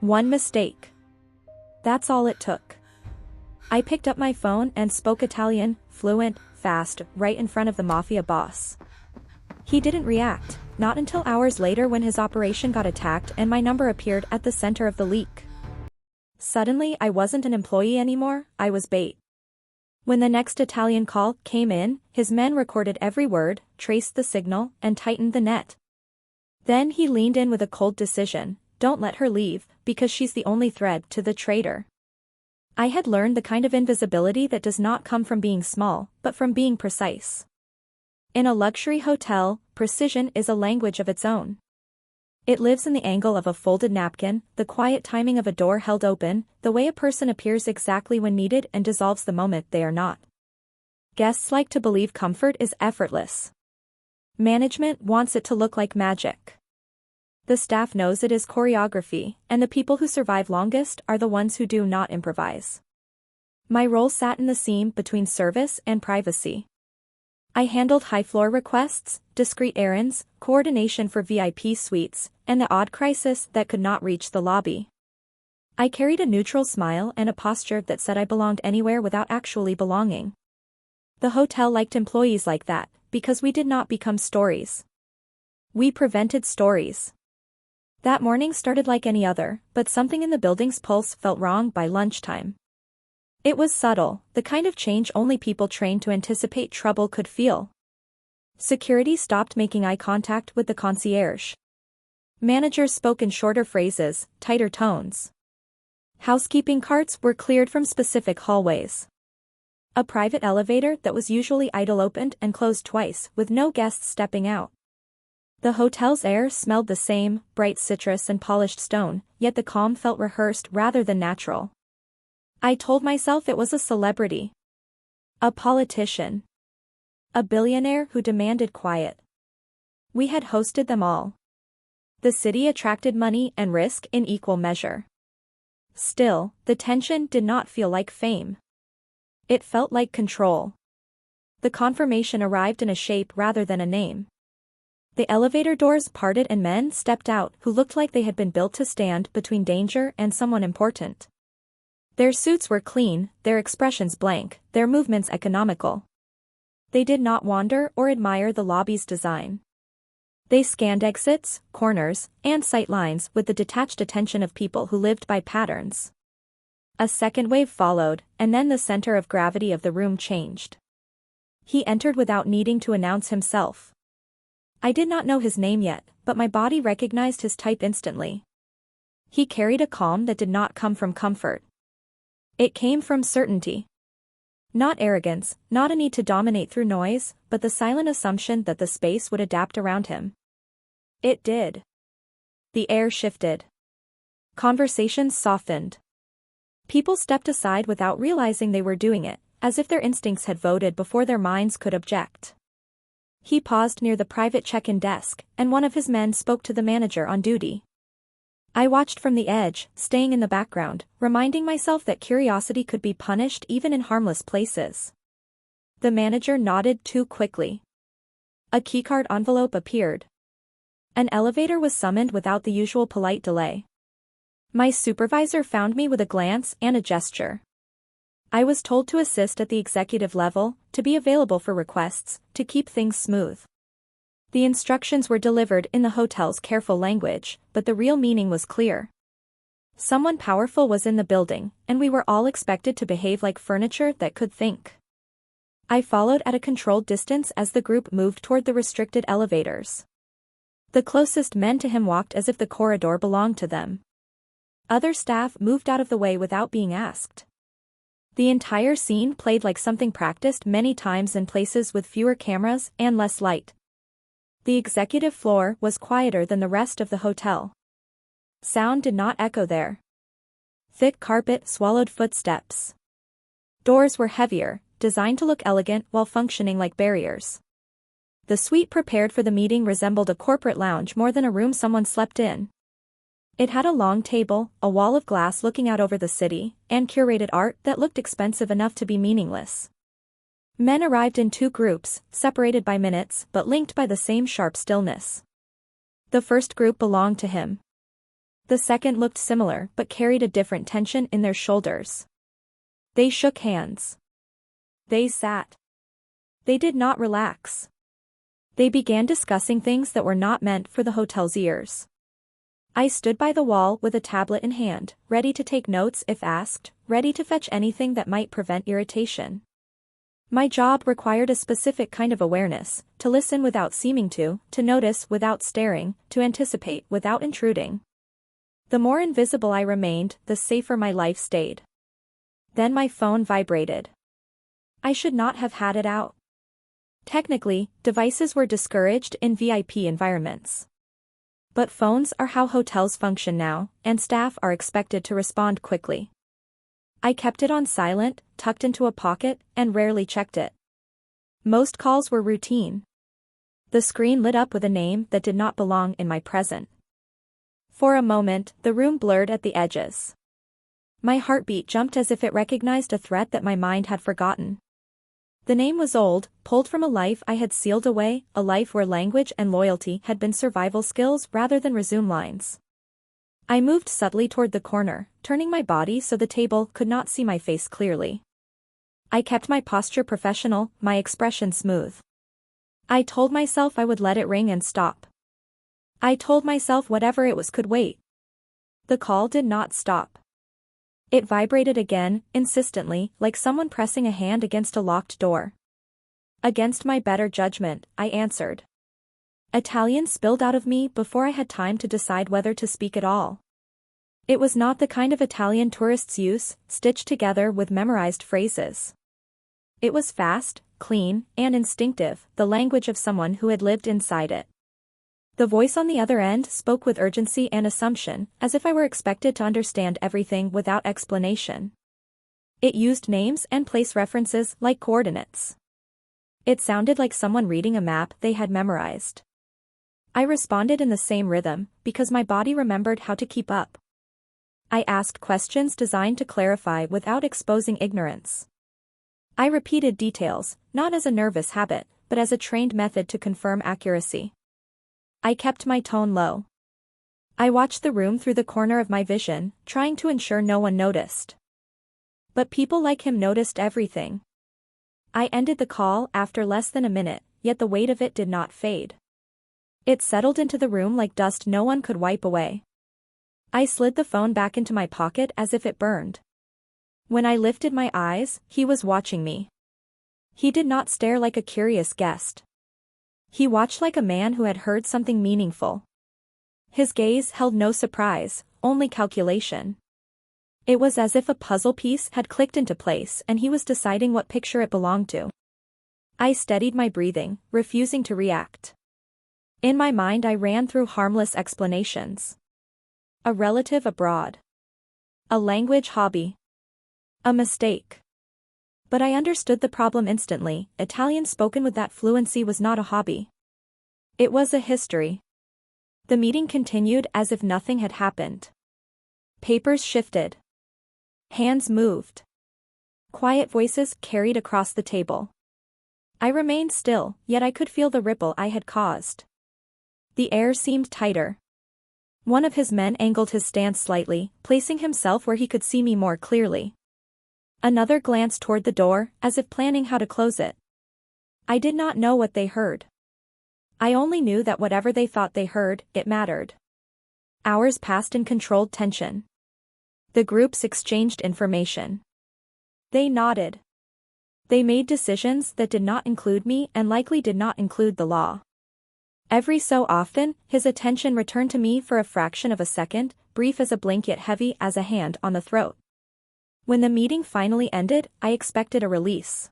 One mistake. That's all it took. I picked up my phone and spoke Italian, fluent, fast, right in front of the Mafia boss. He didn't react, not until hours later when his operation got attacked and my number appeared at the center of the leak. Suddenly I wasn't an employee anymore, I was bait. When the next Italian call came in, his men recorded every word, traced the signal, and tightened the net. Then he leaned in with a cold decision: don't let her leave, because she's the only thread to the traitor. I had learned the kind of invisibility that does not come from being small, but from being precise. In a luxury hotel, precision is a language of its own. It lives in the angle of a folded napkin, the quiet timing of a door held open, the way a person appears exactly when needed and dissolves the moment they are not. Guests like to believe comfort is effortless. Management wants it to look like magic. The staff knows it is choreography, and the people who survive longest are the ones who do not improvise. My role sat in the seam between service and privacy. I handled high-floor requests, discreet errands, coordination for VIP suites, and the odd crisis that could not reach the lobby. I carried a neutral smile and a posture that said I belonged anywhere without actually belonging. The hotel liked employees like that, because we did not become stories. We prevented stories. That morning started like any other, but something in the building's pulse felt wrong by lunchtime. It was subtle, the kind of change only people trained to anticipate trouble could feel. Security stopped making eye contact with the concierge. Managers spoke in shorter phrases, tighter tones. Housekeeping carts were cleared from specific hallways. A private elevator that was usually idle opened and closed twice, with no guests stepping out. The hotel's air smelled the same, bright citrus and polished stone, yet the calm felt rehearsed rather than natural. I told myself it was a celebrity. A politician. A billionaire who demanded quiet. We had hosted them all. The city attracted money and risk in equal measure. Still, the tension did not feel like fame. It felt like control. The confirmation arrived in a shape rather than a name. The elevator doors parted and men stepped out who looked like they had been built to stand between danger and someone important. Their suits were clean, their expressions blank, their movements economical. They did not wander or admire the lobby's design. They scanned exits, corners, and sight lines with the detached attention of people who lived by patterns. A second wave followed, and then the center of gravity of the room changed. He entered without needing to announce himself. I did not know his name yet, but my body recognized his type instantly. He carried a calm that did not come from comfort. It came from certainty. Not arrogance, not a need to dominate through noise, but the silent assumption that the space would adapt around him. It did. The air shifted. Conversations softened. People stepped aside without realizing they were doing it, as if their instincts had voted before their minds could object. He paused near the private check-in desk, and one of his men spoke to the manager on duty. I watched from the edge, staying in the background, reminding myself that curiosity could be punished even in harmless places. The manager nodded too quickly. A keycard envelope appeared. An elevator was summoned without the usual polite delay. My supervisor found me with a glance and a gesture. I was told to assist at the executive level, to be available for requests, to keep things smooth. The instructions were delivered in the hotel's careful language, but the real meaning was clear. Someone powerful was in the building, and we were all expected to behave like furniture that could think. I followed at a controlled distance as the group moved toward the restricted elevators. The closest men to him walked as if the corridor belonged to them. Other staff moved out of the way without being asked. The entire scene played like something practiced many times in places with fewer cameras and less light. The executive floor was quieter than the rest of the hotel. Sound did not echo there. Thick carpet swallowed footsteps. Doors were heavier, designed to look elegant while functioning like barriers. The suite prepared for the meeting resembled a corporate lounge more than a room someone slept in. It had a long table, a wall of glass looking out over the city, and curated art that looked expensive enough to be meaningless. Men arrived in two groups, separated by minutes but linked by the same sharp stillness. The first group belonged to him. The second looked similar but carried a different tension in their shoulders. They shook hands. They sat. They did not relax. They began discussing things that were not meant for the hotel's ears. I stood by the wall with a tablet in hand, ready to take notes if asked, ready to fetch anything that might prevent irritation. My job required a specific kind of awareness, to listen without seeming to notice without staring, to anticipate without intruding. The more invisible I remained, the safer my life stayed. Then my phone vibrated. I should not have had it out. Technically, devices were discouraged in VIP environments. But phones are how hotels function now, and staff are expected to respond quickly. I kept it on silent, tucked into a pocket, and rarely checked it. Most calls were routine. The screen lit up with a name that did not belong in my present. For a moment, the room blurred at the edges. My heartbeat jumped as if it recognized a threat that my mind had forgotten. The name was old, pulled from a life I had sealed away, a life where language and loyalty had been survival skills rather than resume lines. I moved subtly toward the corner, turning my body so the table could not see my face clearly. I kept my posture professional, my expression smooth. I told myself I would let it ring and stop. I told myself whatever it was could wait. The call did not stop. It vibrated again, insistently, like someone pressing a hand against a locked door. Against my better judgment, I answered. Italian spilled out of me before I had time to decide whether to speak at all. It was not the kind of Italian tourists use, stitched together with memorized phrases. It was fast, clean, and instinctive, the language of someone who had lived inside it. The voice on the other end spoke with urgency and assumption, as if I were expected to understand everything without explanation. It used names and place references like coordinates. It sounded like someone reading a map they had memorized. I responded in the same rhythm, because my body remembered how to keep up. I asked questions designed to clarify without exposing ignorance. I repeated details, not as a nervous habit, but as a trained method to confirm accuracy. I kept my tone low. I watched the room through the corner of my vision, trying to ensure no one noticed. But people like him noticed everything. I ended the call after less than a minute, yet the weight of it did not fade. It settled into the room like dust no one could wipe away. I slid the phone back into my pocket as if it burned. When I lifted my eyes, he was watching me. He did not stare like a curious guest. He watched like a man who had heard something meaningful. His gaze held no surprise, only calculation. It was as if a puzzle piece had clicked into place and he was deciding what picture it belonged to. I steadied my breathing, refusing to react. In my mind I ran through harmless explanations. A relative abroad. A language hobby. A mistake. But I understood the problem instantly. Italian spoken with that fluency was not a hobby. It was a history. The meeting continued as if nothing had happened. Papers shifted. Hands moved. Quiet voices carried across the table. I remained still, yet I could feel the ripple I had caused. The air seemed tighter. One of his men angled his stance slightly, placing himself where he could see me more clearly. Another glanced toward the door, as if planning how to close it. I did not know what they heard. I only knew that whatever they thought they heard, it mattered. Hours passed in controlled tension. The groups exchanged information. They nodded. They made decisions that did not include me and likely did not include the law. Every so often, his attention returned to me for a fraction of a second, brief as a blink yet heavy as a hand on the throat. When the meeting finally ended, I expected a release.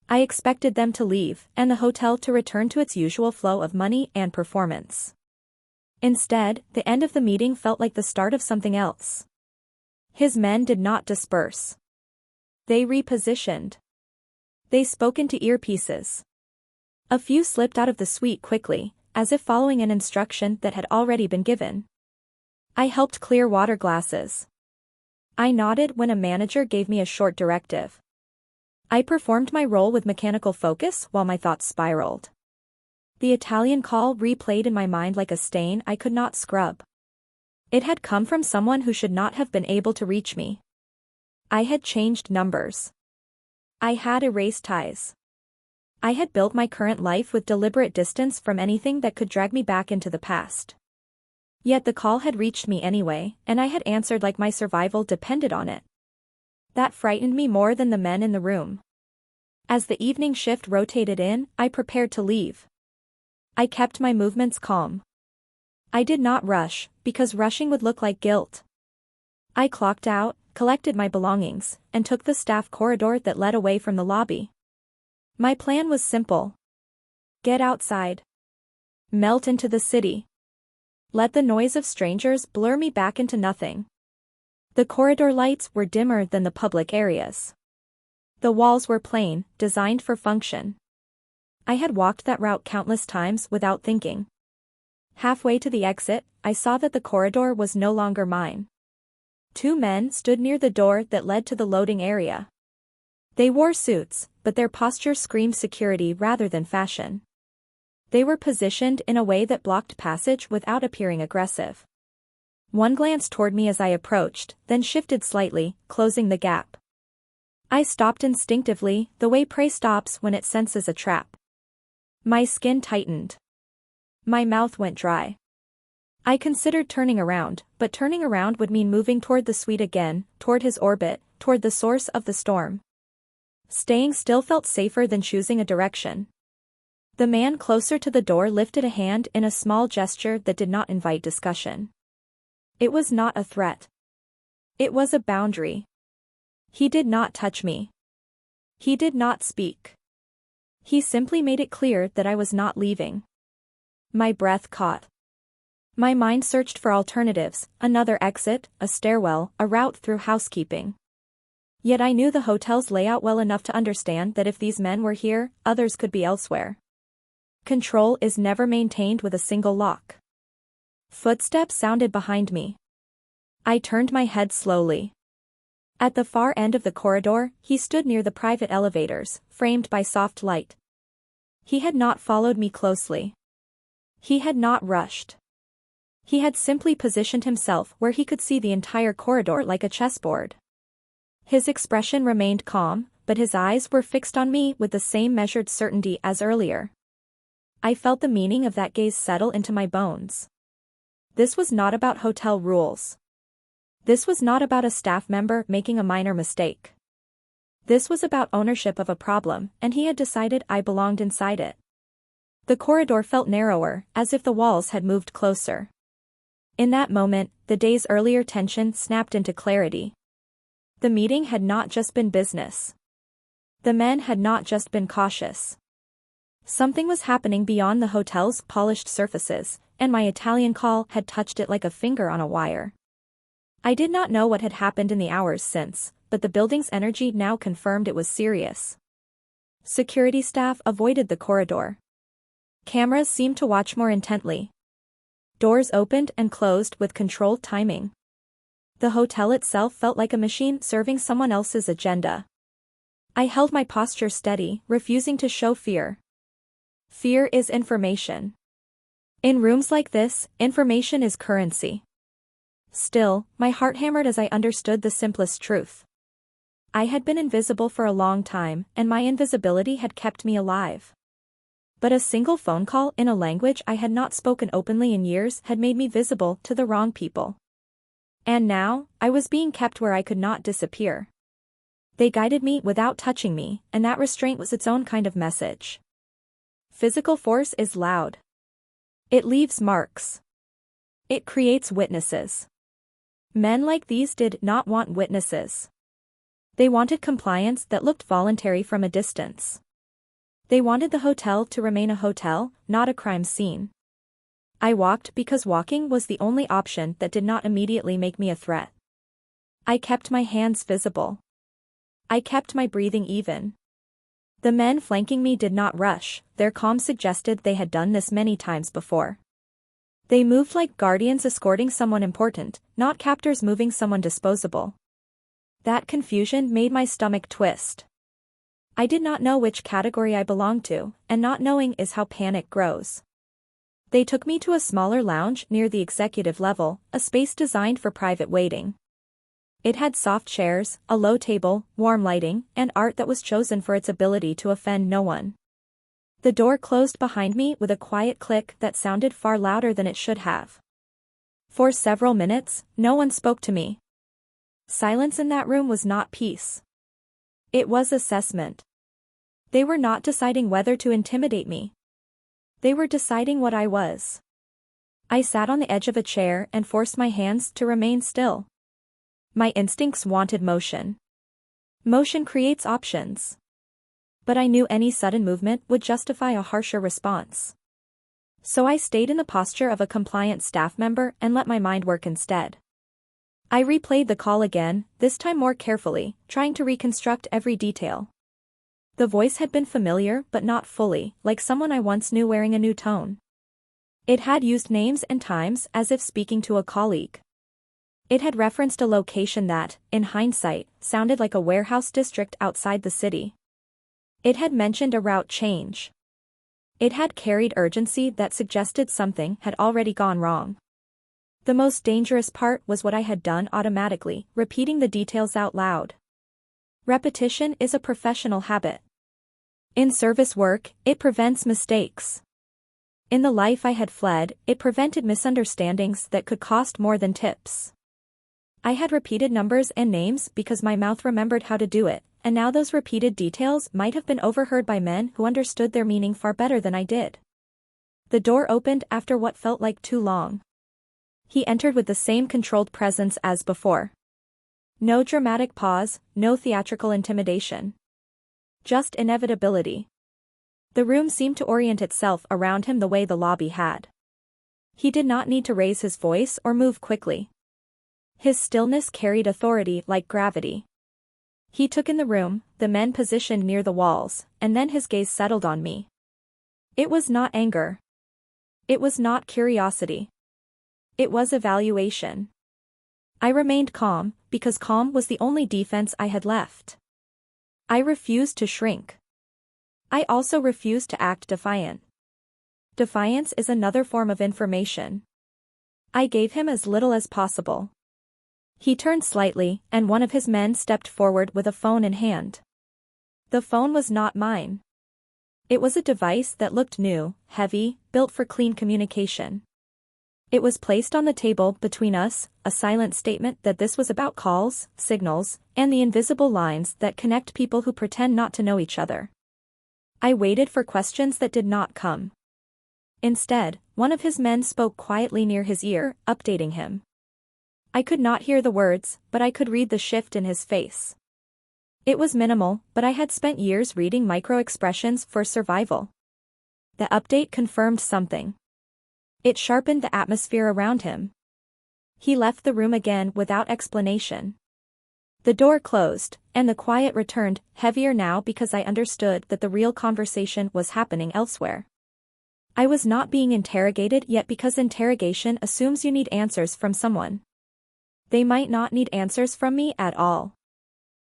I expected them to leave, and the hotel to return to its usual flow of money and performance. Instead, the end of the meeting felt like the start of something else. His men did not disperse. They repositioned. They spoke into earpieces. A few slipped out of the suite quickly, as if following an instruction that had already been given. I helped clear water glasses. I nodded when a manager gave me a short directive. I performed my role with mechanical focus while my thoughts spiraled. The Italian call replayed in my mind like a stain I could not scrub. It had come from someone who should not have been able to reach me. I had changed numbers. I had erased ties. I had built my current life with deliberate distance from anything that could drag me back into the past. Yet the call had reached me anyway, and I had answered like my survival depended on it. That frightened me more than the men in the room. As the evening shift rotated in, I prepared to leave. I kept my movements calm. I did not rush, because rushing would look like guilt. I clocked out, collected my belongings, and took the staff corridor that led away from the lobby. My plan was simple. Get outside. Melt into the city. Let the noise of strangers blur me back into nothing. The corridor lights were dimmer than the public areas. The walls were plain, designed for function. I had walked that route countless times without thinking. Halfway to the exit, I saw that the corridor was no longer mine. Two men stood near the door that led to the loading area. They wore suits, but their posture screamed security rather than fashion. They were positioned in a way that blocked passage without appearing aggressive. One glanced toward me as I approached, then shifted slightly, closing the gap. I stopped instinctively, the way prey stops when it senses a trap. My skin tightened. My mouth went dry. I considered turning around, but turning around would mean moving toward the suite again, toward his orbit, toward the source of the storm. Staying still felt safer than choosing a direction. The man closer to the door lifted a hand in a small gesture that did not invite discussion. It was not a threat. It was a boundary. He did not touch me. He did not speak. He simply made it clear that I was not leaving. My breath caught. My mind searched for alternatives, another exit, a stairwell, a route through housekeeping. Yet I knew the hotel's layout well enough to understand that if these men were here, others could be elsewhere. Control is never maintained with a single lock. Footsteps sounded behind me. I turned my head slowly. At the far end of the corridor, he stood near the private elevators, framed by soft light. He had not followed me closely. He had not rushed. He had simply positioned himself where he could see the entire corridor like a chessboard. His expression remained calm, but his eyes were fixed on me with the same measured certainty as earlier. I felt the meaning of that gaze settle into my bones. This was not about hotel rules. This was not about a staff member making a minor mistake. This was about ownership of a problem, and he had decided I belonged inside it. The corridor felt narrower, as if the walls had moved closer. In that moment, the day's earlier tension snapped into clarity. The meeting had not just been business. The men had not just been cautious. Something was happening beyond the hotel's polished surfaces, and my Italian call had touched it like a finger on a wire. I did not know what had happened in the hours since, but the building's energy now confirmed it was serious. Security staff avoided the corridor. Cameras seemed to watch more intently. Doors opened and closed with controlled timing. The hotel itself felt like a machine serving someone else's agenda. I held my posture steady, refusing to show fear. Fear is information. In rooms like this, information is currency. Still, my heart hammered as I understood the simplest truth. I had been invisible for a long time, and my invisibility had kept me alive. But a single phone call in a language I had not spoken openly in years had made me visible to the wrong people. And now, I was being kept where I could not disappear. They guided me without touching me, and that restraint was its own kind of message. Physical force is loud. It leaves marks. It creates witnesses. Men like these did not want witnesses. They wanted compliance that looked voluntary from a distance. They wanted the hotel to remain a hotel, not a crime scene. I walked because walking was the only option that did not immediately make me a threat. I kept my hands visible. I kept my breathing even. The men flanking me did not rush, their calm suggested they had done this many times before. They moved like guardians escorting someone important, not captors moving someone disposable. That confusion made my stomach twist. I did not know which category I belonged to, and not knowing is how panic grows. They took me to a smaller lounge near the executive level, a space designed for private waiting. It had soft chairs, a low table, warm lighting, and art that was chosen for its ability to offend no one. The door closed behind me with a quiet click that sounded far louder than it should have. For several minutes, no one spoke to me. Silence in that room was not peace. It was assessment. They were not deciding whether to intimidate me. They were deciding what I was. I sat on the edge of a chair and forced my hands to remain still. My instincts wanted motion. Motion creates options. But I knew any sudden movement would justify a harsher response. So I stayed in the posture of a compliant staff member and let my mind work instead. I replayed the call again, this time more carefully, trying to reconstruct every detail. The voice had been familiar but not fully, like someone I once knew wearing a new tone. It had used names and times as if speaking to a colleague. It had referenced a location that, in hindsight, sounded like a warehouse district outside the city. It had mentioned a route change. It had carried urgency that suggested something had already gone wrong. The most dangerous part was what I had done automatically, repeating the details out loud. Repetition is a professional habit. In service work, it prevents mistakes. In the life I had fled, it prevented misunderstandings that could cost more than tips. I had repeated numbers and names because my mouth remembered how to do it, and now those repeated details might have been overheard by men who understood their meaning far better than I did. The door opened after what felt like too long. He entered with the same controlled presence as before. No dramatic pause, no theatrical intimidation. Just inevitability. The room seemed to orient itself around him the way the lobby had. He did not need to raise his voice or move quickly. His stillness carried authority like gravity. He took in the room, the men positioned near the walls, and then his gaze settled on me. It was not anger. It was not curiosity. It was evaluation. I remained calm, because calm was the only defense I had left. I refused to shrink. I also refused to act defiant. Defiance is another form of information. I gave him as little as possible. He turned slightly, and one of his men stepped forward with a phone in hand. The phone was not mine. It was a device that looked new, heavy, built for clean communication. It was placed on the table between us, a silent statement that this was about calls, signals, and the invisible lines that connect people who pretend not to know each other. I waited for questions that did not come. Instead, one of his men spoke quietly near his ear, updating him. I could not hear the words, but I could read the shift in his face. It was minimal, but I had spent years reading micro-expressions for survival. The update confirmed something. It sharpened the atmosphere around him. He left the room again without explanation. The door closed, and the quiet returned, heavier now because I understood that the real conversation was happening elsewhere. I was not being interrogated yet because interrogation assumes you need answers from someone. They might not need answers from me at all.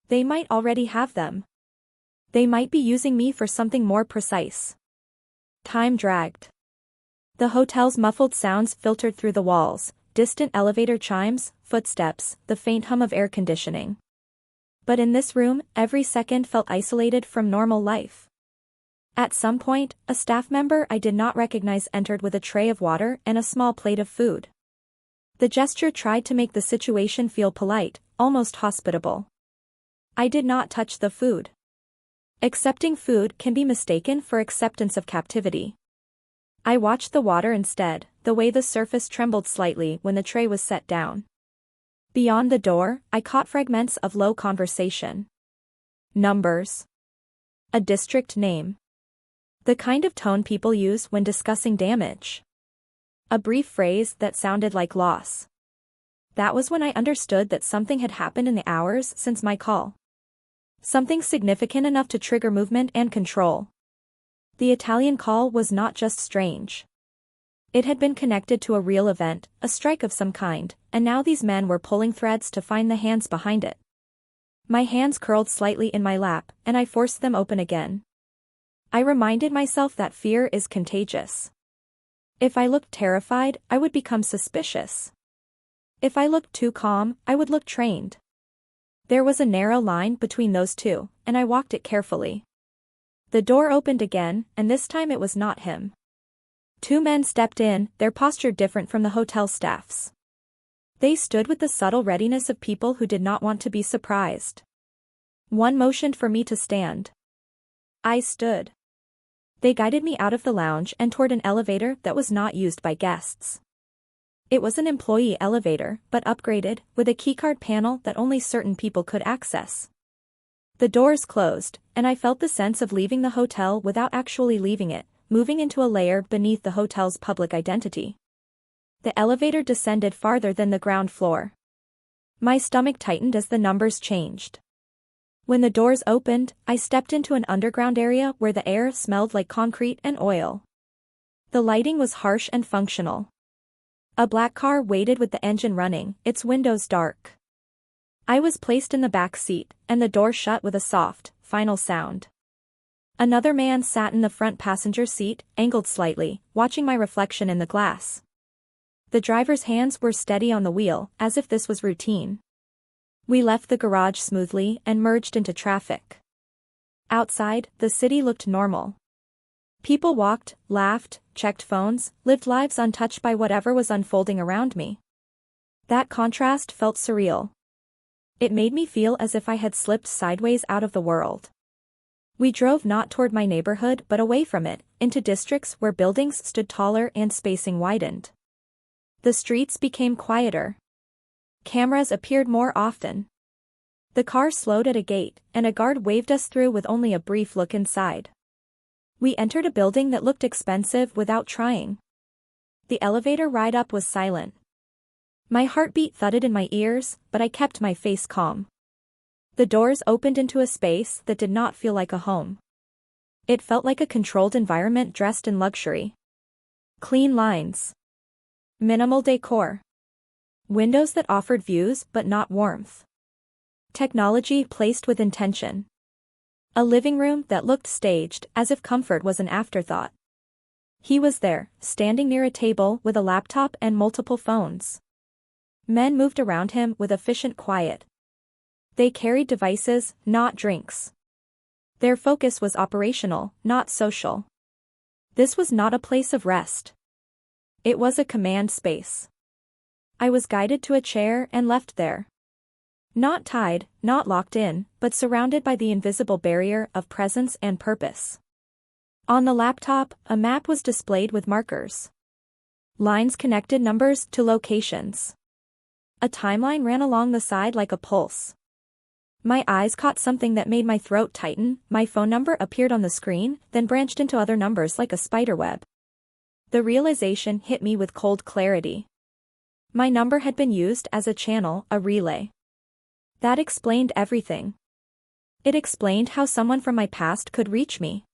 They might already have them. They might be using me for something more precise. Time dragged. The hotel's muffled sounds filtered through the walls, distant elevator chimes, footsteps, the faint hum of air conditioning. But in this room, every second felt isolated from normal life. At some point, a staff member I did not recognize entered with a tray of water and a small plate of food. The gesture tried to make the situation feel polite, almost hospitable. I did not touch the food. Accepting food can be mistaken for acceptance of captivity. I watched the water instead, the way the surface trembled slightly when the tray was set down. Beyond the door, I caught fragments of low conversation. Numbers. A district name. The kind of tone people use when discussing damage. A brief phrase that sounded like loss. That was when I understood that something had happened in the hours since my call. Something significant enough to trigger movement and control. The Italian call was not just strange. It had been connected to a real event, a strike of some kind, and now these men were pulling threads to find the hands behind it. My hands curled slightly in my lap, and I forced them open again. I reminded myself that fear is contagious. If I looked terrified, I would become suspicious. If I looked too calm, I would look trained. There was a narrow line between those two, and I walked it carefully. The door opened again, and this time it was not him. Two men stepped in, their posture different from the hotel staff's. They stood with the subtle readiness of people who did not want to be surprised. One motioned for me to stand. I stood. They guided me out of the lounge and toward an elevator that was not used by guests. It was an employee elevator, but upgraded, with a keycard panel that only certain people could access. The doors closed, and I felt the sense of leaving the hotel without actually leaving it, moving into a layer beneath the hotel's public identity. The elevator descended farther than the ground floor. My stomach tightened as the numbers changed. When the doors opened, I stepped into an underground area where the air smelled like concrete and oil. The lighting was harsh and functional. A black car waited with the engine running, its windows dark. I was placed in the back seat, and the door shut with a soft, final sound. Another man sat in the front passenger seat, angled slightly, watching my reflection in the glass. The driver's hands were steady on the wheel, as if this was routine. We left the garage smoothly and merged into traffic. Outside, the city looked normal. People walked, laughed, checked phones, lived lives untouched by whatever was unfolding around me. That contrast felt surreal. It made me feel as if I had slipped sideways out of the world. We drove not toward my neighborhood but away from it, into districts where buildings stood taller and spacing widened. The streets became quieter. Cameras appeared more often. The car slowed at a gate, and a guard waved us through with only a brief look inside. We entered a building that looked expensive without trying. The elevator ride up was silent. My heartbeat thudded in my ears, but I kept my face calm. The doors opened into a space that did not feel like a home. It felt like a controlled environment dressed in luxury. Clean lines. Minimal decor. Windows that offered views but not warmth. Technology placed with intention. A living room that looked staged, as if comfort was an afterthought. He was there, standing near a table with a laptop and multiple phones. Men moved around him with efficient quiet. They carried devices, not drinks. Their focus was operational, not social. This was not a place of rest. It was a command space. I was guided to a chair and left there. Not tied, not locked in, but surrounded by the invisible barrier of presence and purpose. On the laptop, a map was displayed with markers. Lines connected numbers to locations. A timeline ran along the side like a pulse. My eyes caught something that made my throat tighten. My phone number appeared on the screen, then branched into other numbers like a spiderweb. The realization hit me with cold clarity. My number had been used as a channel, a relay. That explained everything. It explained how someone from my past could reach me.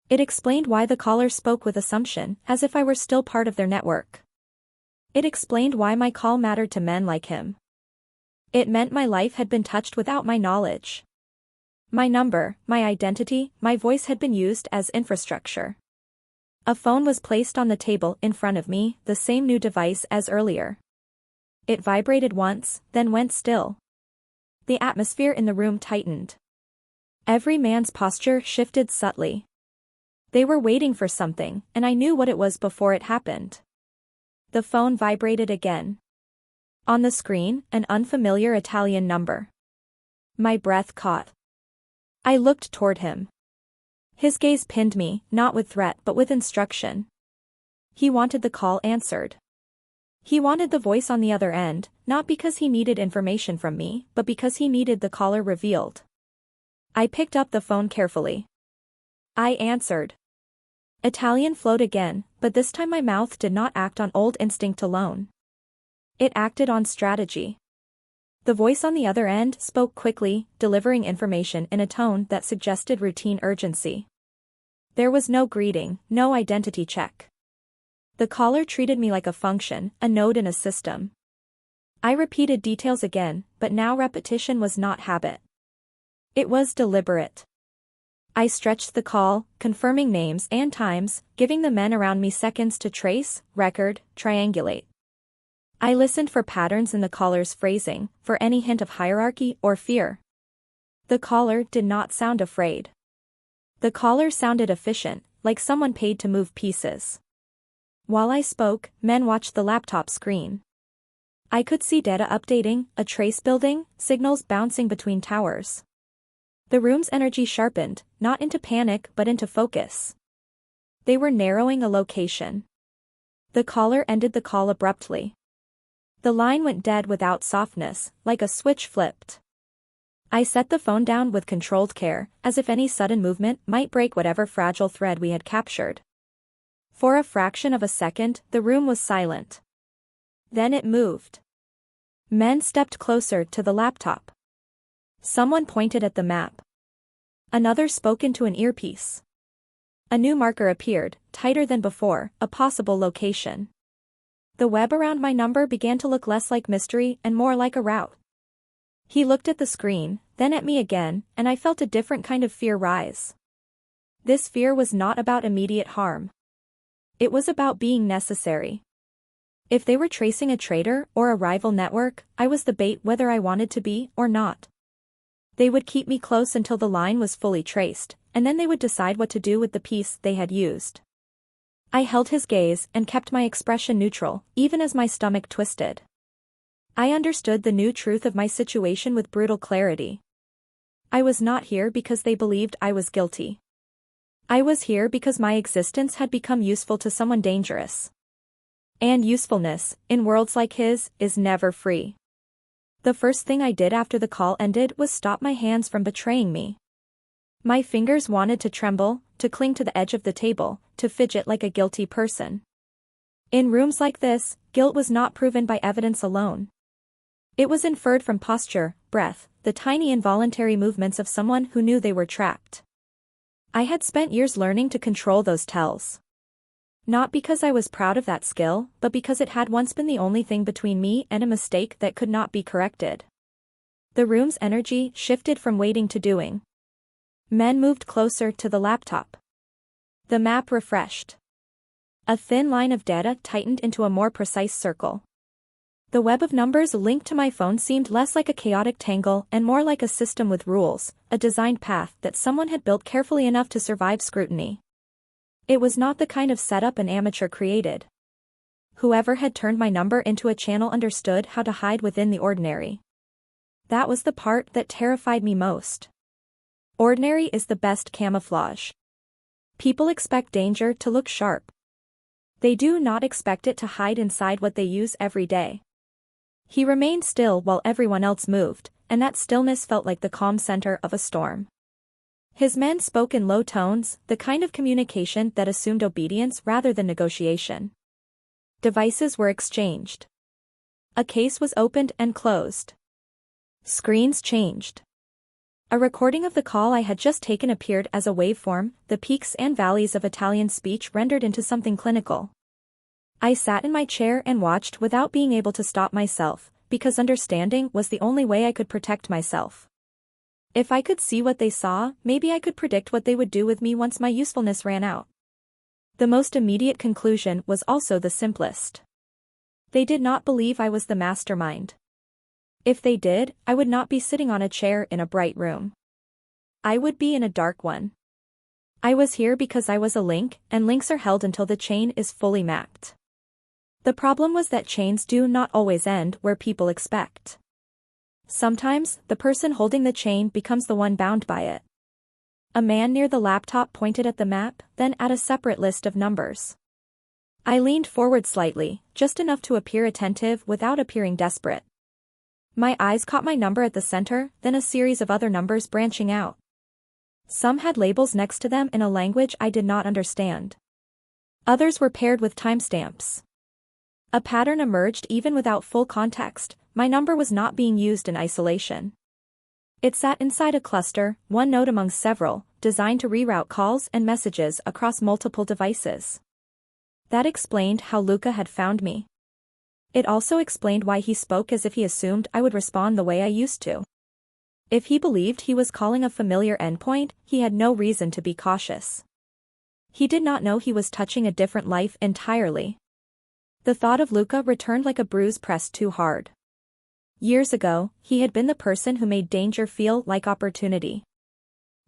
It explained why the caller spoke with assumption, as if I were still part of their network. It explained why my call mattered to men like him. It meant my life had been touched without my knowledge. My number, my identity, my voice had been used as infrastructure. A phone was placed on the table in front of me, the same new device as earlier. It vibrated once, then went still. The atmosphere in the room tightened. Every man's posture shifted subtly. They were waiting for something, and I knew what it was before it happened. The phone vibrated again. On the screen, an unfamiliar Italian number. My breath caught. I looked toward him. His gaze pinned me, not with threat but with instruction. He wanted the call answered. He wanted the voice on the other end, not because he needed information from me, but because he needed the caller revealed. I picked up the phone carefully. I answered. Italian flowed again, but this time my mouth did not act on old instinct alone. It acted on strategy. The voice on the other end spoke quickly, delivering information in a tone that suggested routine urgency. There was no greeting, no identity check. The caller treated me like a function, a node in a system. I repeated details again, but now repetition was not habit. It was deliberate. I stretched the call, confirming names and times, giving the men around me seconds to trace, record, triangulate. I listened for patterns in the caller's phrasing, for any hint of hierarchy or fear. The caller did not sound afraid. The caller sounded efficient, like someone paid to move pieces. While I spoke, men watched the laptop screen. I could see data updating, a trace building, signals bouncing between towers. The room's energy sharpened, not into panic but into focus. They were narrowing a location. The caller ended the call abruptly. The line went dead without softness, like a switch flipped. I set the phone down with controlled care, as if any sudden movement might break whatever fragile thread we had captured. For a fraction of a second, the room was silent. Then it moved. Men stepped closer to the laptop. Someone pointed at the map. Another spoke into an earpiece. A new marker appeared, tighter than before, a possible location. The web around my number began to look less like mystery and more like a route. He looked at the screen, then at me again, and I felt a different kind of fear rise. This fear was not about immediate harm. It was about being necessary. If they were tracing a traitor or a rival network, I was the bait whether I wanted to be or not. They would keep me close until the line was fully traced, and then they would decide what to do with the piece they had used. I held his gaze and kept my expression neutral, even as my stomach twisted. I understood the new truth of my situation with brutal clarity. I was not here because they believed I was guilty. I was here because my existence had become useful to someone dangerous. And usefulness, in worlds like his, is never free. The first thing I did after the call ended was stop my hands from betraying me. My fingers wanted to tremble, to cling to the edge of the table, to fidget like a guilty person. In rooms like this, guilt was not proven by evidence alone. It was inferred from posture, breath, the tiny involuntary movements of someone who knew they were trapped. I had spent years learning to control those tells. Not because I was proud of that skill, but because it had once been the only thing between me and a mistake that could not be corrected. The room's energy shifted from waiting to doing. Men moved closer to the laptop. The map refreshed. A thin line of data tightened into a more precise circle. The web of numbers linked to my phone seemed less like a chaotic tangle and more like a system with rules, a designed path that someone had built carefully enough to survive scrutiny. It was not the kind of setup an amateur created. Whoever had turned my number into a channel understood how to hide within the ordinary. That was the part that terrified me most. Ordinary is the best camouflage. People expect danger to look sharp. They do not expect it to hide inside what they use every day. He remained still while everyone else moved, and that stillness felt like the calm center of a storm. His men spoke in low tones, the kind of communication that assumed obedience rather than negotiation. Devices were exchanged. A case was opened and closed. Screens changed. A recording of the call I had just taken appeared as a waveform, the peaks and valleys of Italian speech rendered into something clinical. I sat in my chair and watched without being able to stop myself, because understanding was the only way I could protect myself. If I could see what they saw, maybe I could predict what they would do with me once my usefulness ran out. The most immediate conclusion was also the simplest. They did not believe I was the mastermind. If they did, I would not be sitting on a chair in a bright room. I would be in a dark one. I was here because I was a link, and links are held until the chain is fully mapped. The problem was that chains do not always end where people expect. Sometimes, the person holding the chain becomes the one bound by it. A man near the laptop pointed at the map, then at a separate list of numbers. I leaned forward slightly, just enough to appear attentive without appearing desperate. My eyes caught my number at the center, then a series of other numbers branching out. Some had labels next to them in a language I did not understand. Others were paired with timestamps. A pattern emerged even without full context. My number was not being used in isolation. It sat inside a cluster, one node among several, designed to reroute calls and messages across multiple devices. That explained how Luca had found me. It also explained why he spoke as if he assumed I would respond the way I used to. If he believed he was calling a familiar endpoint, he had no reason to be cautious. He did not know he was touching a different life entirely. The thought of Luca returned like a bruise pressed too hard. Years ago, he had been the person who made danger feel like opportunity.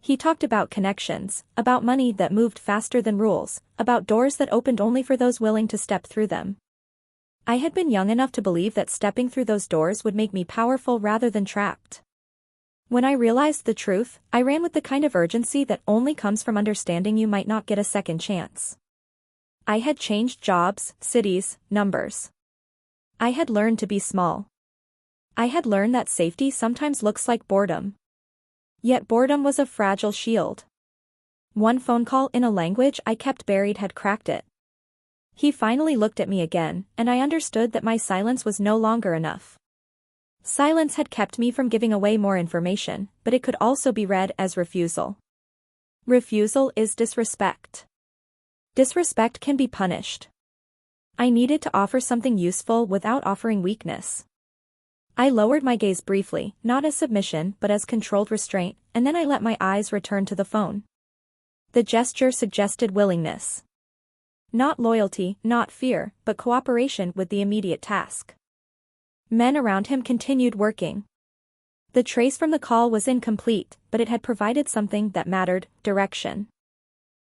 He talked about connections, about money that moved faster than rules, about doors that opened only for those willing to step through them. I had been young enough to believe that stepping through those doors would make me powerful rather than trapped. When I realized the truth, I ran with the kind of urgency that only comes from understanding you might not get a second chance. I had changed jobs, cities, numbers. I had learned to be small. I had learned that safety sometimes looks like boredom. Yet boredom was a fragile shield. One phone call in a language I kept buried had cracked it. He finally looked at me again, and I understood that my silence was no longer enough. Silence had kept me from giving away more information, but it could also be read as refusal. Refusal is disrespect. Disrespect can be punished. I needed to offer something useful without offering weakness. I lowered my gaze briefly, not as submission but as controlled restraint, and then I let my eyes return to the phone. The gesture suggested willingness. Not loyalty, not fear, but cooperation with the immediate task. Men around him continued working. The trace from the call was incomplete, but it had provided something that mattered: direction.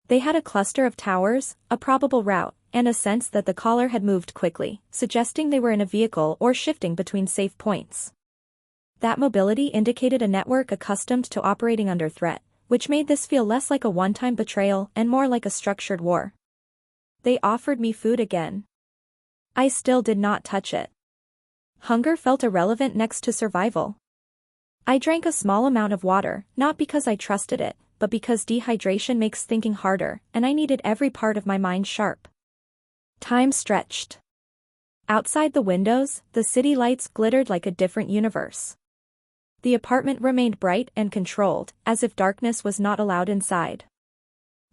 They had a cluster of towers, a probable route, and a sense that the caller had moved quickly, suggesting they were in a vehicle or shifting between safe points. That mobility indicated a network accustomed to operating under threat, which made this feel less like a one-time betrayal and more like a structured war. They offered me food again. I still did not touch it. Hunger felt irrelevant next to survival. I drank a small amount of water, not because I trusted it, but because dehydration makes thinking harder, and I needed every part of my mind sharp. Time stretched. Outside the windows, the city lights glittered like a different universe. The apartment remained bright and controlled, as if darkness was not allowed inside.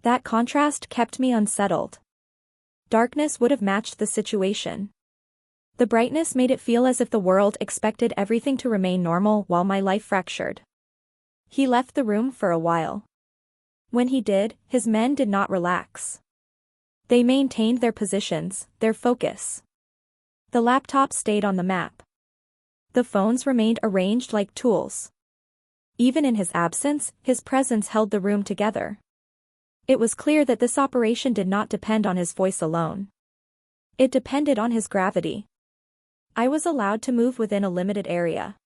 That contrast kept me unsettled. Darkness would have matched the situation. The brightness made it feel as if the world expected everything to remain normal while my life fractured. He left the room for a while. When he did, his men did not relax. They maintained their positions, their focus. The laptop stayed on the map. The phones remained arranged like tools. Even in his absence, his presence held the room together. It was clear that this operation did not depend on his voice alone. It depended on his gravity. I was allowed to move within a limited area.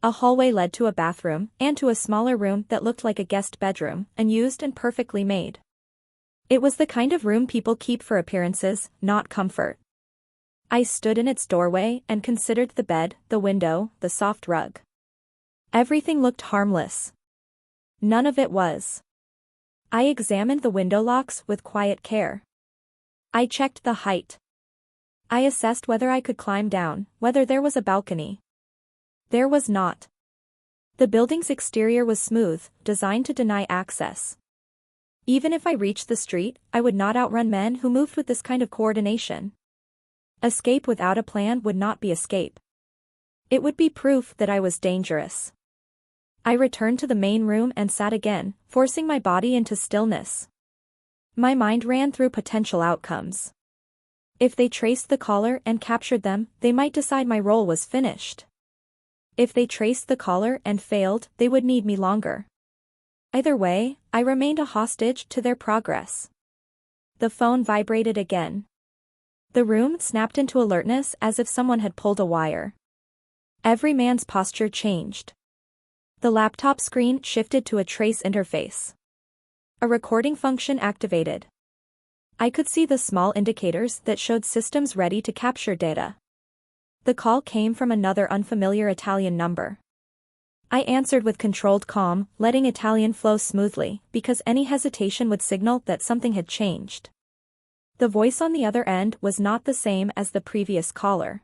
A hallway led to a bathroom, and to a smaller room that looked like a guest bedroom, unused and perfectly made. It was the kind of room people keep for appearances, not comfort. I stood in its doorway and considered the bed, the window, the soft rug. Everything looked harmless. None of it was. I examined the window locks with quiet care. I checked the height. I assessed whether I could climb down, whether there was a balcony. There was not. The building's exterior was smooth, designed to deny access. Even if I reached the street, I would not outrun men who moved with this kind of coordination. Escape without a plan would not be escape. It would be proof that I was dangerous. I returned to the main room and sat again, forcing my body into stillness. My mind ran through potential outcomes. If they traced the caller and captured them, they might decide my role was finished. If they traced the caller and failed, they would need me longer. Either way, I remained a hostage to their progress. The phone vibrated again. The room snapped into alertness as if someone had pulled a wire. Every man's posture changed. The laptop screen shifted to a trace interface. A recording function activated. I could see the small indicators that showed systems ready to capture data. The call came from another unfamiliar Italian number. I answered with controlled calm, letting Italian flow smoothly, because any hesitation would signal that something had changed. The voice on the other end was not the same as the previous caller.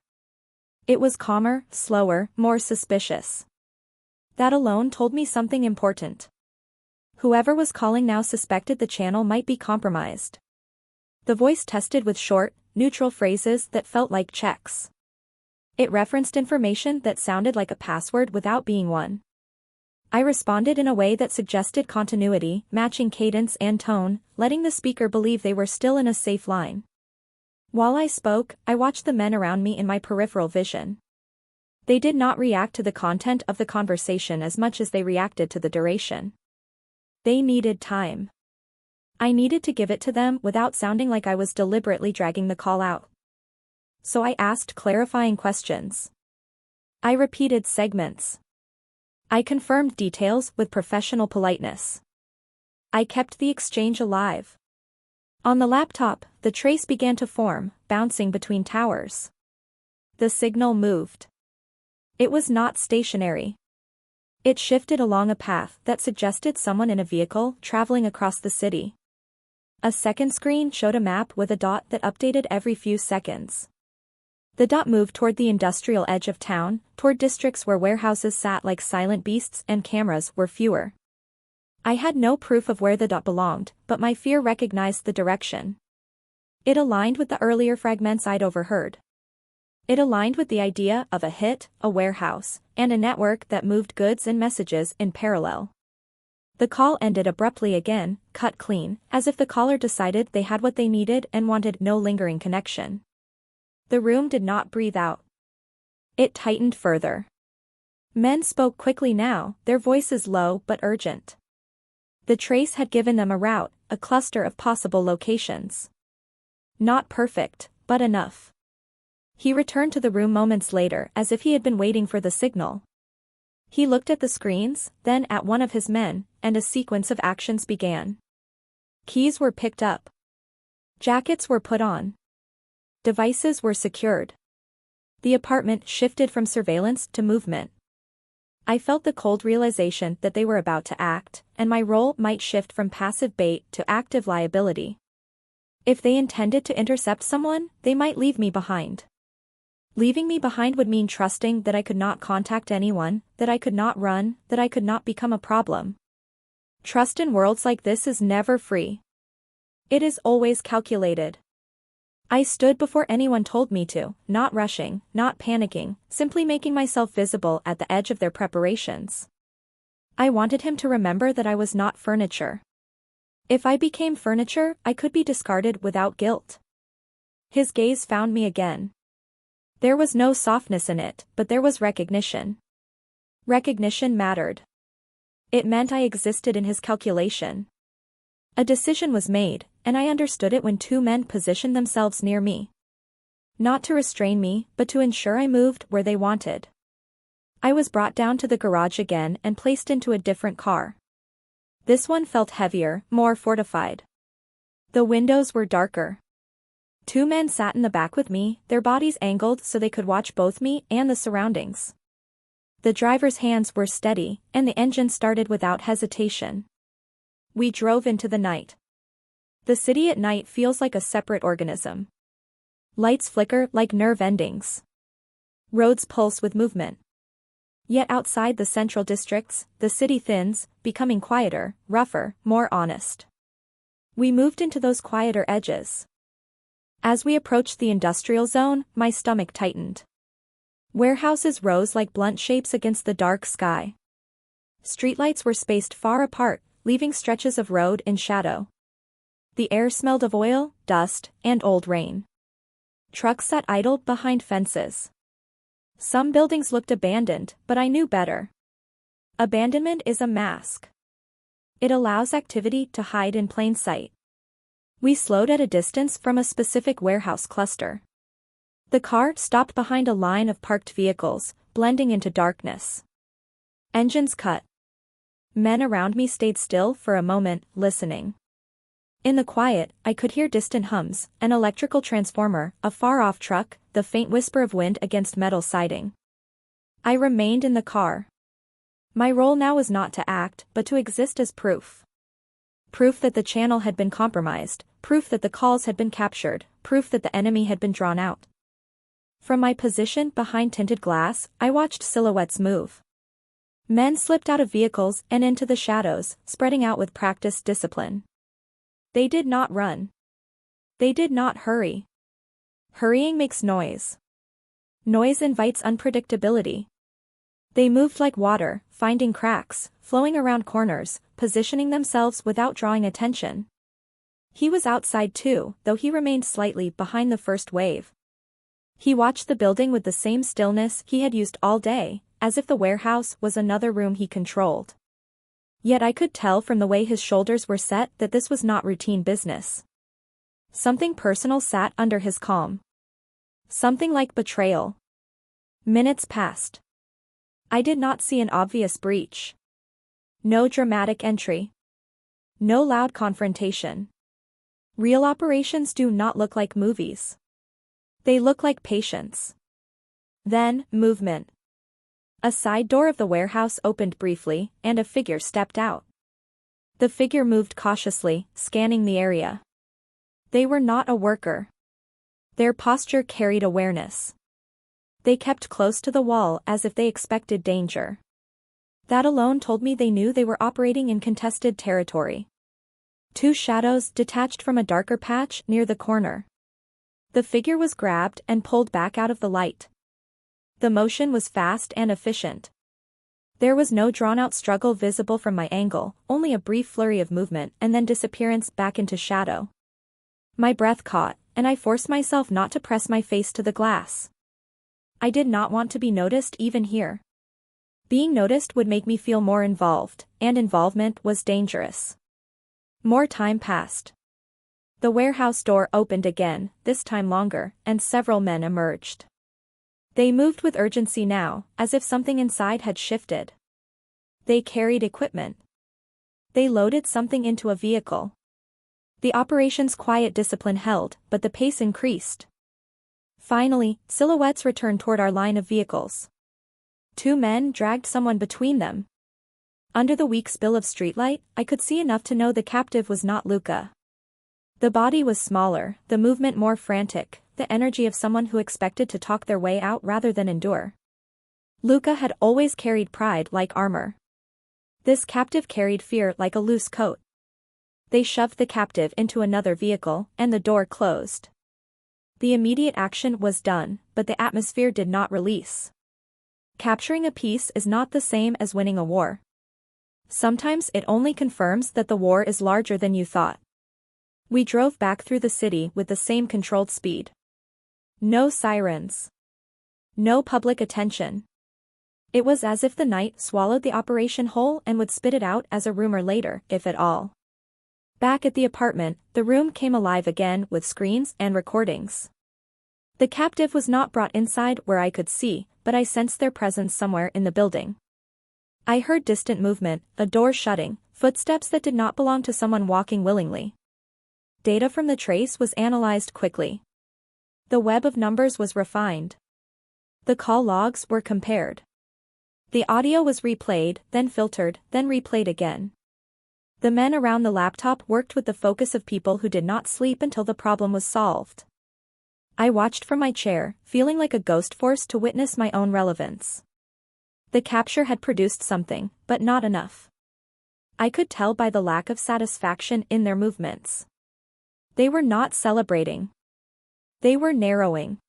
It was calmer, slower, more suspicious. That alone told me something important. Whoever was calling now suspected the channel might be compromised. The voice tested with short, neutral phrases that felt like checks. It referenced information that sounded like a password without being one. I responded in a way that suggested continuity, matching cadence and tone, letting the speaker believe they were still in a safe line. While I spoke, I watched the men around me in my peripheral vision. They did not react to the content of the conversation as much as they reacted to the duration. They needed time. I needed to give it to them without sounding like I was deliberately dragging the call out. So I asked clarifying questions. I repeated segments. I confirmed details with professional politeness. I kept the exchange alive. On the laptop, the trace began to form, bouncing between towers. The signal moved. It was not stationary. It shifted along a path that suggested someone in a vehicle traveling across the city. A second screen showed a map with a dot that updated every few seconds. The dot moved toward the industrial edge of town, toward districts where warehouses sat like silent beasts and cameras were fewer. I had no proof of where the dot belonged, but my fear recognized the direction. It aligned with the earlier fragments I'd overheard. It aligned with the idea of a hit, a warehouse, and a network that moved goods and messages in parallel. The call ended abruptly again, cut clean, as if the caller decided they had what they needed and wanted no lingering connection. The room did not breathe out. It tightened further. Men spoke quickly now, their voices low but urgent. The trace had given them a route, a cluster of possible locations. Not perfect, but enough. He returned to the room moments later as if he had been waiting for the signal. He looked at the screens, then at one of his men, and a sequence of actions began. Keys were picked up. Jackets were put on. Devices were secured. The apartment shifted from surveillance to movement. I felt the cold realization that they were about to act, and my role might shift from passive bait to active liability. If they intended to intercept someone, they might leave me behind. Leaving me behind would mean trusting that I could not contact anyone, that I could not run, that I could not become a problem. Trust in worlds like this is never free. It is always calculated. I stood before anyone told me to, not rushing, not panicking, simply making myself visible at the edge of their preparations. I wanted him to remember that I was not furniture. If I became furniture, I could be discarded without guilt. His gaze found me again. There was no softness in it, but there was recognition. Recognition mattered. It meant I existed in his calculation. A decision was made, and I understood it when two men positioned themselves near me. Not to restrain me, but to ensure I moved where they wanted. I was brought down to the garage again and placed into a different car. This one felt heavier, more fortified. The windows were darker. Two men sat in the back with me, their bodies angled so they could watch both me and the surroundings. The driver's hands were steady, and the engine started without hesitation. We drove into the night. The city at night feels like a separate organism. Lights flicker like nerve endings. Roads pulse with movement. Yet outside the central districts, the city thins, becoming quieter, rougher, more honest. We moved into those quieter edges. As we approached the industrial zone, my stomach tightened. Warehouses rose like blunt shapes against the dark sky. Streetlights were spaced far apart, leaving stretches of road in shadow. The air smelled of oil, dust, and old rain. Trucks sat idle behind fences. Some buildings looked abandoned, but I knew better. Abandonment is a mask. It allows activity to hide in plain sight. We slowed at a distance from a specific warehouse cluster. The car stopped behind a line of parked vehicles, blending into darkness. Engines cut. Men around me stayed still for a moment, listening. In the quiet, I could hear distant hums, an electrical transformer, a far-off truck, the faint whisper of wind against metal siding. I remained in the car. My role now was not to act, but to exist as proof. Proof that the channel had been compromised, proof that the calls had been captured, proof that the enemy had been drawn out. From my position behind tinted glass, I watched silhouettes move. Men slipped out of vehicles and into the shadows, spreading out with practiced discipline. They did not run. They did not hurry. Hurrying makes noise. Noise invites unpredictability. They moved like water, finding cracks, flowing around corners, positioning themselves without drawing attention. He was outside too, though he remained slightly behind the first wave. He watched the building with the same stillness he had used all day, as if the warehouse was another room he controlled. Yet I could tell from the way his shoulders were set that this was not routine business. Something personal sat under his calm. Something like betrayal. Minutes passed. I did not see an obvious breach. No dramatic entry. No loud confrontation. Real operations do not look like movies. They look like patience. Then, movement. A side door of the warehouse opened briefly, and a figure stepped out. The figure moved cautiously, scanning the area. They were not a worker. Their posture carried awareness. They kept close to the wall as if they expected danger. That alone told me they knew they were operating in contested territory. Two shadows detached from a darker patch near the corner. The figure was grabbed and pulled back out of the light. The motion was fast and efficient. There was no drawn-out struggle visible from my angle, only a brief flurry of movement and then disappearance back into shadow. My breath caught, and I forced myself not to press my face to the glass. I did not want to be noticed even here. Being noticed would make me feel more involved, and involvement was dangerous. More time passed. The warehouse door opened again, this time longer, and several men emerged. They moved with urgency now, as if something inside had shifted. They carried equipment. They loaded something into a vehicle. The operation's quiet discipline held, but the pace increased. Finally, silhouettes returned toward our line of vehicles. Two men dragged someone between them. Under the weak spill of streetlight, I could see enough to know the captive was not Luca. The body was smaller, the movement more frantic, the energy of someone who expected to talk their way out rather than endure. Luca had always carried pride like armor. This captive carried fear like a loose coat. They shoved the captive into another vehicle, and the door closed. The immediate action was done, but the atmosphere did not release. Capturing a piece is not the same as winning a war. Sometimes it only confirms that the war is larger than you thought. We drove back through the city with the same controlled speed. No sirens. No public attention. It was as if the night swallowed the operation whole and would spit it out as a rumor later, if at all. Back at the apartment, the room came alive again with screens and recordings. The captive was not brought inside where I could see, but I sensed their presence somewhere in the building. I heard distant movement, a door shutting, footsteps that did not belong to someone walking willingly. Data from the trace was analyzed quickly. The web of numbers was refined. The call logs were compared. The audio was replayed, then filtered, then replayed again. The men around the laptop worked with the focus of people who did not sleep until the problem was solved. I watched from my chair, feeling like a ghost forced to witness my own relevance. The capture had produced something, but not enough. I could tell by the lack of satisfaction in their movements. They were not celebrating. They were narrowing.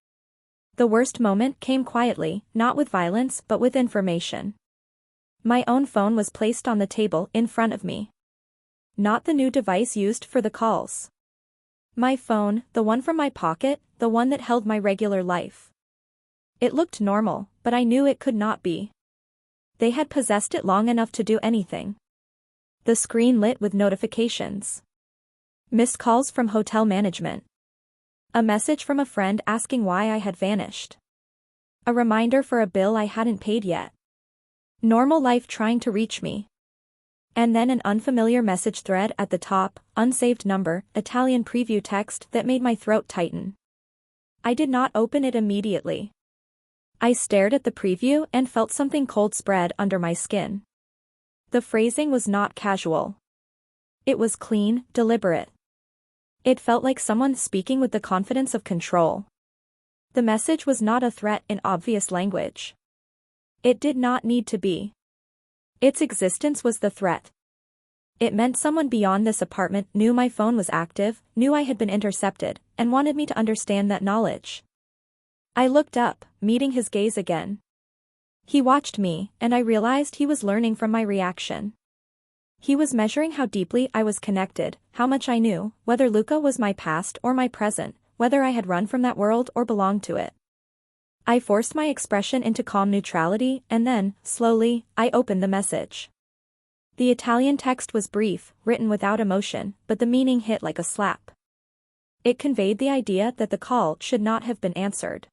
The worst moment came quietly, not with violence but with information. My own phone was placed on the table in front of me. Not the new device used for the calls. My phone, the one from my pocket, the one that held my regular life. It looked normal, but I knew it could not be. They had possessed it long enough to do anything. The screen lit with notifications. Missed calls from hotel management. A message from a friend asking why I had vanished. A reminder for a bill I hadn't paid yet. Normal life trying to reach me. And then an unfamiliar message thread at the top, unsaved number, Italian preview text that made my throat tighten. I did not open it immediately. I stared at the preview and felt something cold spread under my skin. The phrasing was not casual. It was clean, deliberate. It felt like someone speaking with the confidence of control. The message was not a threat in obvious language. It did not need to be. Its existence was the threat. It meant someone beyond this apartment knew my phone was active, knew I had been intercepted, and wanted me to understand that knowledge. I looked up, meeting his gaze again. He watched me, and I realized he was learning from my reaction. He was measuring how deeply I was connected, how much I knew, whether Luca was my past or my present, whether I had run from that world or belonged to it. I forced my expression into calm neutrality, and then, slowly, I opened the message. The Italian text was brief, written without emotion, but the meaning hit like a slap. It conveyed the idea that the call should not have been answered.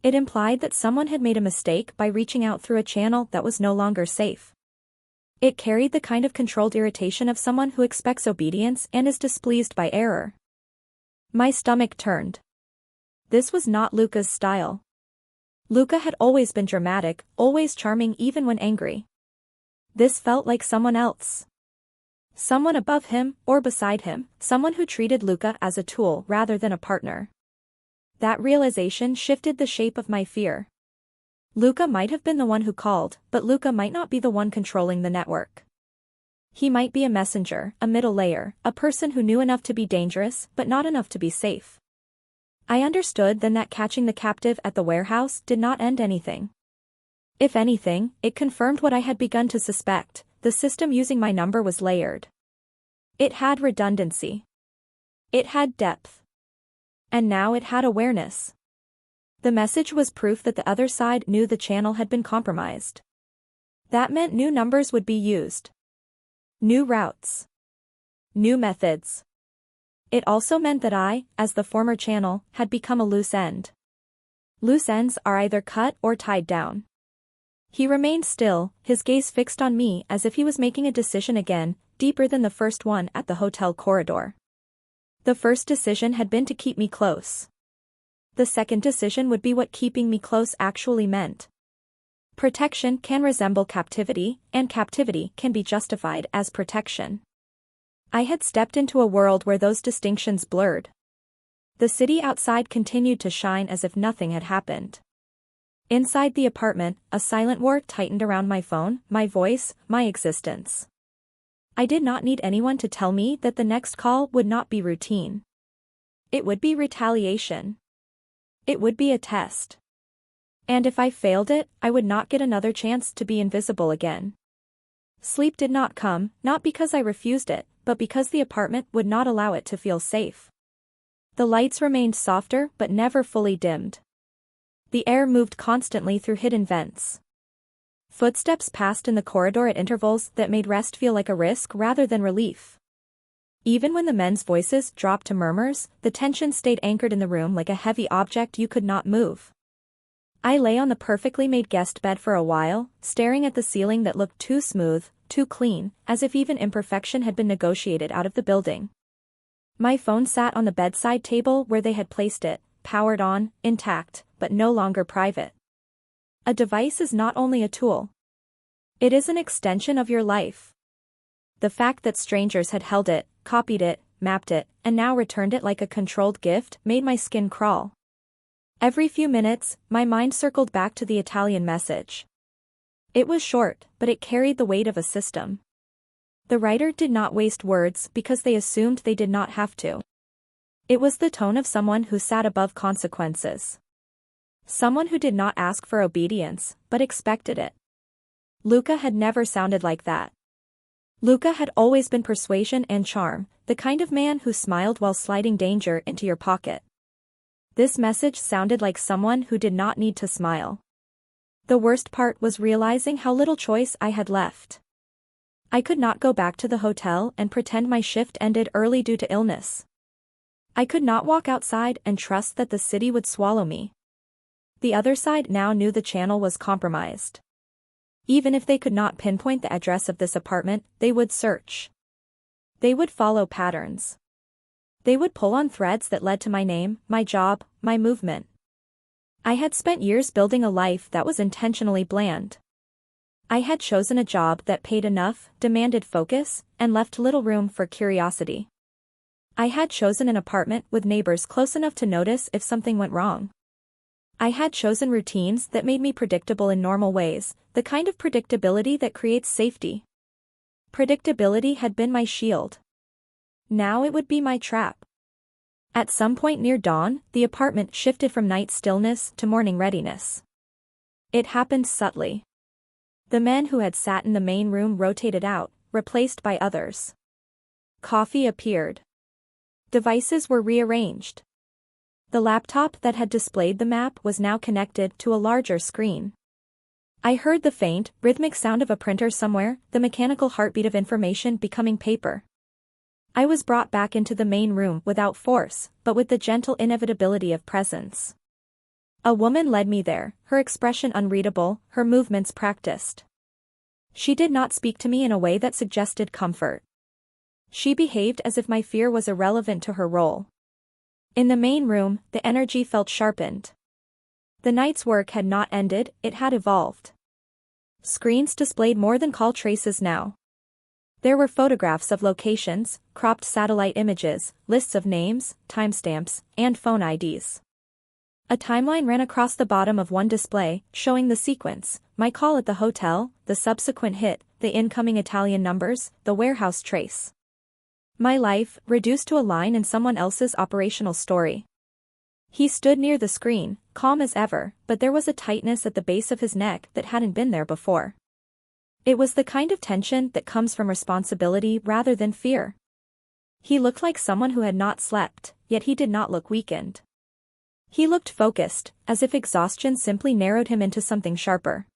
It implied that someone had made a mistake by reaching out through a channel that was no longer safe. It carried the kind of controlled irritation of someone who expects obedience and is displeased by error. My stomach turned. This was not Luca's style. Luca had always been dramatic, always charming even when angry. This felt like someone else. Someone above him, or beside him, someone who treated Luca as a tool rather than a partner. That realization shifted the shape of my fear. Luca might have been the one who called, but Luca might not be the one controlling the network. He might be a messenger, a middle layer, a person who knew enough to be dangerous, but not enough to be safe. I understood then that catching the captive at the warehouse did not end anything. If anything, it confirmed what I had begun to suspect: the system using my number was layered. It had redundancy. It had depth. And now it had awareness. The message was proof that the other side knew the channel had been compromised. That meant new numbers would be used. New routes. New methods. It also meant that I, as the former channel, had become a loose end. Loose ends are either cut or tied down. He remained still, his gaze fixed on me as if he was making a decision again, deeper than the first one at the hotel corridor. The first decision had been to keep me close. The second decision would be what keeping me close actually meant. Protection can resemble captivity, and captivity can be justified as protection. I had stepped into a world where those distinctions blurred. The city outside continued to shine as if nothing had happened. Inside the apartment, a silent war tightened around my phone, my voice, my existence. I did not need anyone to tell me that the next call would not be routine. It would be retaliation. It would be a test. And if I failed it, I would not get another chance to be invisible again. Sleep did not come, not because I refused it, but because the apartment would not allow it to feel safe. The lights remained softer but never fully dimmed. The air moved constantly through hidden vents. Footsteps passed in the corridor at intervals that made rest feel like a risk rather than relief. Even when the men's voices dropped to murmurs, the tension stayed anchored in the room like a heavy object you could not move. I lay on the perfectly made guest bed for a while, staring at the ceiling that looked too smooth, too clean, as if even imperfection had been negotiated out of the building. My phone sat on the bedside table where they had placed it, powered on, intact, but no longer private. A device is not only a tool. It is an extension of your life. The fact that strangers had held it, copied it, mapped it, and now returned it like a controlled gift made my skin crawl. Every few minutes, my mind circled back to the Italian message. It was short, but it carried the weight of a system. The writer did not waste words because they assumed they did not have to. It was the tone of someone who sat above consequences. Someone who did not ask for obedience, but expected it. Luca had never sounded like that. Luca had always been persuasion and charm, the kind of man who smiled while sliding danger into your pocket. This message sounded like someone who did not need to smile. The worst part was realizing how little choice I had left. I could not go back to the hotel and pretend my shift ended early due to illness. I could not walk outside and trust that the city would swallow me. The other side now knew the channel was compromised. Even if they could not pinpoint the address of this apartment, they would search. They would follow patterns. They would pull on threads that led to my name, my job, my movement. I had spent years building a life that was intentionally bland. I had chosen a job that paid enough, demanded focus, and left little room for curiosity. I had chosen an apartment with neighbors close enough to notice if something went wrong. I had chosen routines that made me predictable in normal ways, the kind of predictability that creates safety. Predictability had been my shield. Now it would be my trap. At some point near dawn, the apartment shifted from night stillness to morning readiness. It happened subtly. The men who had sat in the main room rotated out, replaced by others. Coffee appeared. Devices were rearranged. The laptop that had displayed the map was now connected to a larger screen. I heard the faint, rhythmic sound of a printer somewhere, the mechanical heartbeat of information becoming paper. I was brought back into the main room without force, but with the gentle inevitability of presence. A woman led me there, her expression unreadable, her movements practiced. She did not speak to me in a way that suggested comfort. She behaved as if my fear was irrelevant to her role. In the main room, the energy felt sharpened. The night's work had not ended, it had evolved. Screens displayed more than call traces now. There were photographs of locations, cropped satellite images, lists of names, timestamps, and phone IDs. A timeline ran across the bottom of one display, showing the sequence: my call at the hotel, the subsequent hit, the incoming Italian numbers, the warehouse trace. My life, reduced to a line in someone else's operational story. He stood near the screen, calm as ever, but there was a tightness at the base of his neck that hadn't been there before. It was the kind of tension that comes from responsibility rather than fear. He looked like someone who had not slept, yet he did not look weakened. He looked focused, as if exhaustion simply narrowed him into something sharper.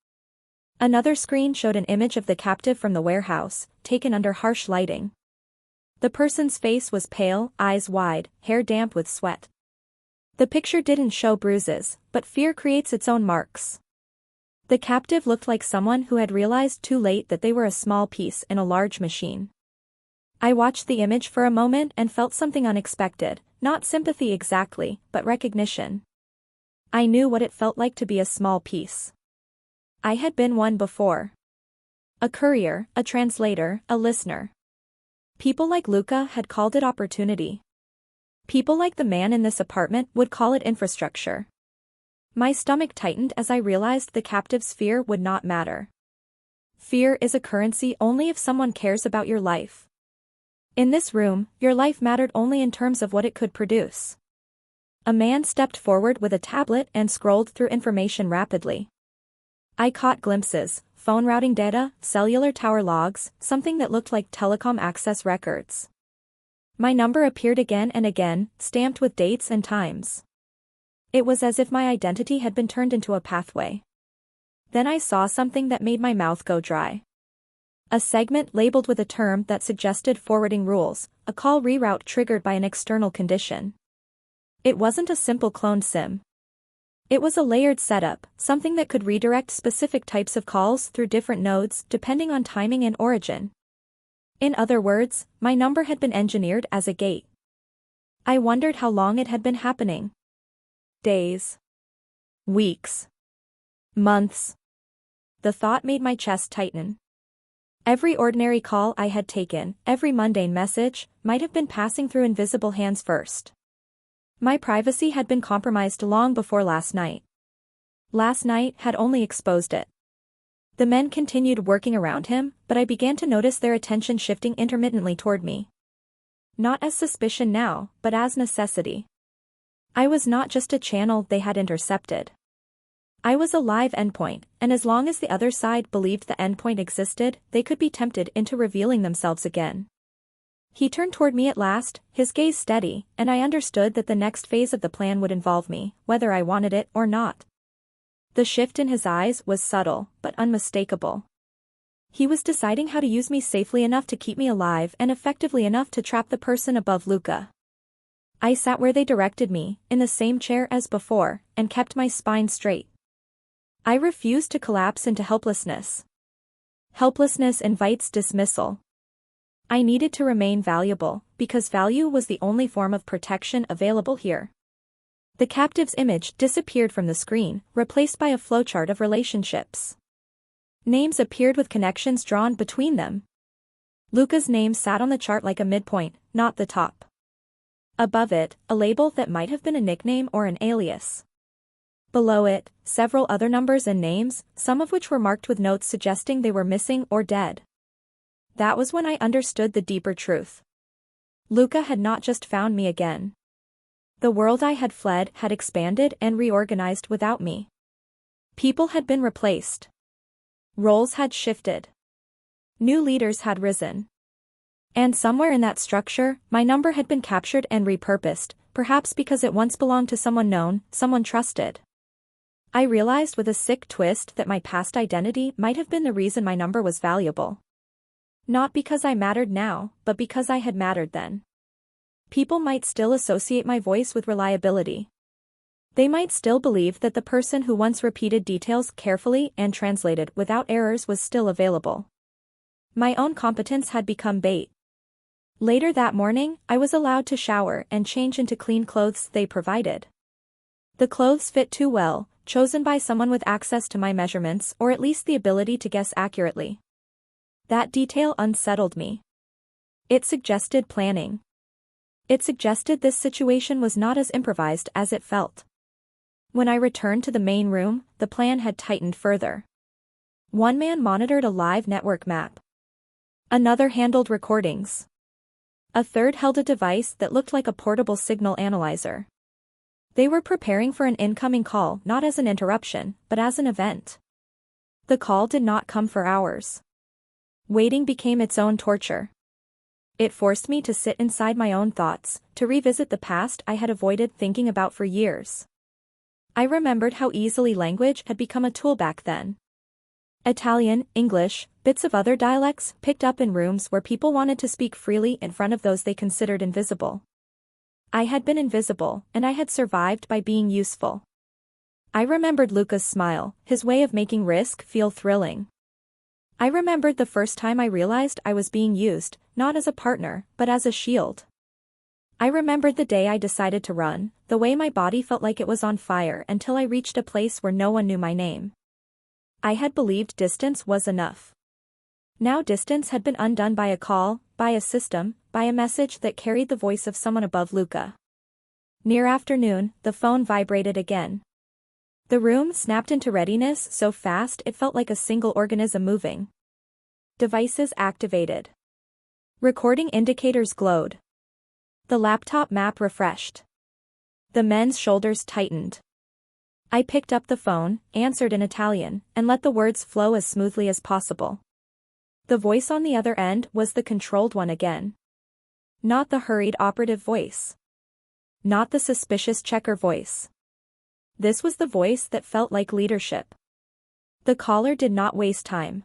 Another screen showed an image of the captive from the warehouse, taken under harsh lighting. The person's face was pale, eyes wide, hair damp with sweat. The picture didn't show bruises, but fear creates its own marks. The captive looked like someone who had realized too late that they were a small piece in a large machine. I watched the image for a moment and felt something unexpected, not sympathy exactly, but recognition. I knew what it felt like to be a small piece. I had been one before. A courier, a translator, a listener. People like Luca had called it opportunity. People like the man in this apartment would call it infrastructure. My stomach tightened as I realized the captive's fear would not matter. Fear is a currency only if someone cares about your life. In this room, your life mattered only in terms of what it could produce. A man stepped forward with a tablet and scrolled through information rapidly. I caught glimpses: phone routing data, cellular tower logs, something that looked like telecom access records. My number appeared again and again, stamped with dates and times. It was as if my identity had been turned into a pathway. Then I saw something that made my mouth go dry. A segment labeled with a term that suggested forwarding rules, a call reroute triggered by an external condition. It wasn't a simple cloned SIM. It was a layered setup, something that could redirect specific types of calls through different nodes depending on timing and origin. In other words, my number had been engineered as a gate. I wondered how long it had been happening. Days. Weeks. Months. The thought made my chest tighten. Every ordinary call I had taken, every mundane message, might have been passing through invisible hands first. My privacy had been compromised long before last night. Last night had only exposed it. The men continued working around him, but I began to notice their attention shifting intermittently toward me. Not as suspicion now, but as necessity. I was not just a channel they had intercepted. I was a live endpoint, and as long as the other side believed the endpoint existed, they could be tempted into revealing themselves again. He turned toward me at last, his gaze steady, and I understood that the next phase of the plan would involve me, whether I wanted it or not. The shift in his eyes was subtle, but unmistakable. He was deciding how to use me safely enough to keep me alive and effectively enough to trap the person above Luca. I sat where they directed me, in the same chair as before, and kept my spine straight. I refused to collapse into helplessness. Helplessness invites dismissal. I needed to remain valuable, because value was the only form of protection available here. The captive's image disappeared from the screen, replaced by a flowchart of relationships. Names appeared with connections drawn between them. Luca's name sat on the chart like a midpoint, not the top. Above it, a label that might have been a nickname or an alias. Below it, several other numbers and names, some of which were marked with notes suggesting they were missing or dead. That was when I understood the deeper truth. Luca had not just found me again. The world I had fled had expanded and reorganized without me. People had been replaced. Roles had shifted. New leaders had risen. And somewhere in that structure, my number had been captured and repurposed, perhaps because it once belonged to someone known, someone trusted. I realized with a sick twist that my past identity might have been the reason my number was valuable. Not because I mattered now, but because I had mattered then. People might still associate my voice with reliability. They might still believe that the person who once repeated details carefully and translated without errors was still available. My own competence had become bait. Later that morning, I was allowed to shower and change into clean clothes they provided. The clothes fit too well, chosen by someone with access to my measurements or at least the ability to guess accurately. That detail unsettled me. It suggested planning. It suggested this situation was not as improvised as it felt. When I returned to the main room, the plan had tightened further. One man monitored a live network map. Another handled recordings. A third held a device that looked like a portable signal analyzer. They were preparing for an incoming call not as an interruption, but as an event. The call did not come for hours. Waiting became its own torture. It forced me to sit inside my own thoughts, to revisit the past I had avoided thinking about for years. I remembered how easily language had become a tool back then. Italian, English, bits of other dialects picked up in rooms where people wanted to speak freely in front of those they considered invisible. I had been invisible, and I had survived by being useful. I remembered Luca's smile, his way of making risk feel thrilling. I remembered the first time I realized I was being used, not as a partner, but as a shield. I remembered the day I decided to run, the way my body felt like it was on fire until I reached a place where no one knew my name. I had believed distance was enough. Now distance had been undone by a call, by a system, by a message that carried the voice of someone above Luca. Near afternoon, the phone vibrated again. The room snapped into readiness so fast it felt like a single organism moving. Devices activated. Recording indicators glowed. The laptop map refreshed. The men's shoulders tightened. I picked up the phone, answered in Italian, and let the words flow as smoothly as possible. The voice on the other end was the controlled one again. Not the hurried operative voice. Not the suspicious checker voice. This was the voice that felt like leadership. The caller did not waste time.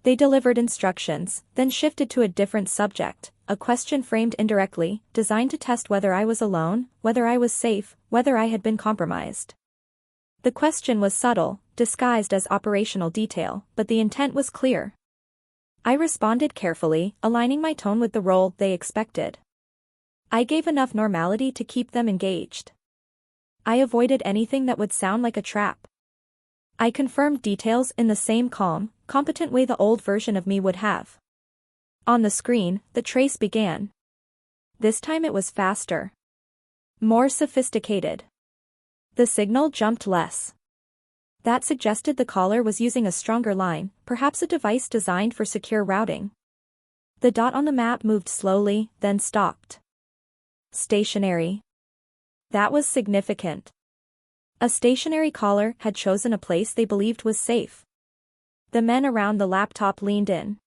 They delivered instructions, then shifted to a different subject, a question framed indirectly, designed to test whether I was alone, whether I was safe, whether I had been compromised. The question was subtle, disguised as operational detail, but the intent was clear. I responded carefully, aligning my tone with the role they expected. I gave enough normality to keep them engaged. I avoided anything that would sound like a trap. I confirmed details in the same calm, competent way the old version of me would have. On the screen, the trace began. This time it was faster. More sophisticated. The signal jumped less. That suggested the caller was using a stronger line, perhaps a device designed for secure routing. The dot on the map moved slowly, then stopped. Stationary. That was significant. A stationary caller had chosen a place they believed was safe. The men around the laptop leaned in.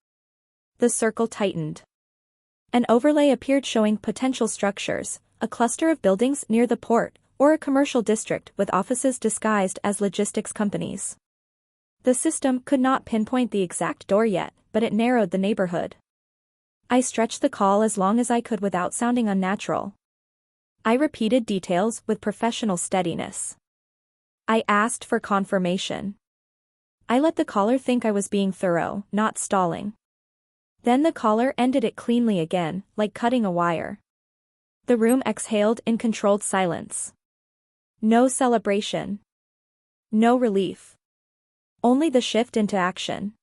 The circle tightened. An overlay appeared showing potential structures, a cluster of buildings near the port, or a commercial district with offices disguised as logistics companies. The system could not pinpoint the exact door yet, but it narrowed the neighborhood. I stretched the call as long as I could without sounding unnatural. I repeated details with professional steadiness. I asked for confirmation. I let the caller think I was being thorough, not stalling. Then the caller ended it cleanly again, like cutting a wire. The room exhaled in controlled silence. No celebration. No relief. Only the shift into action.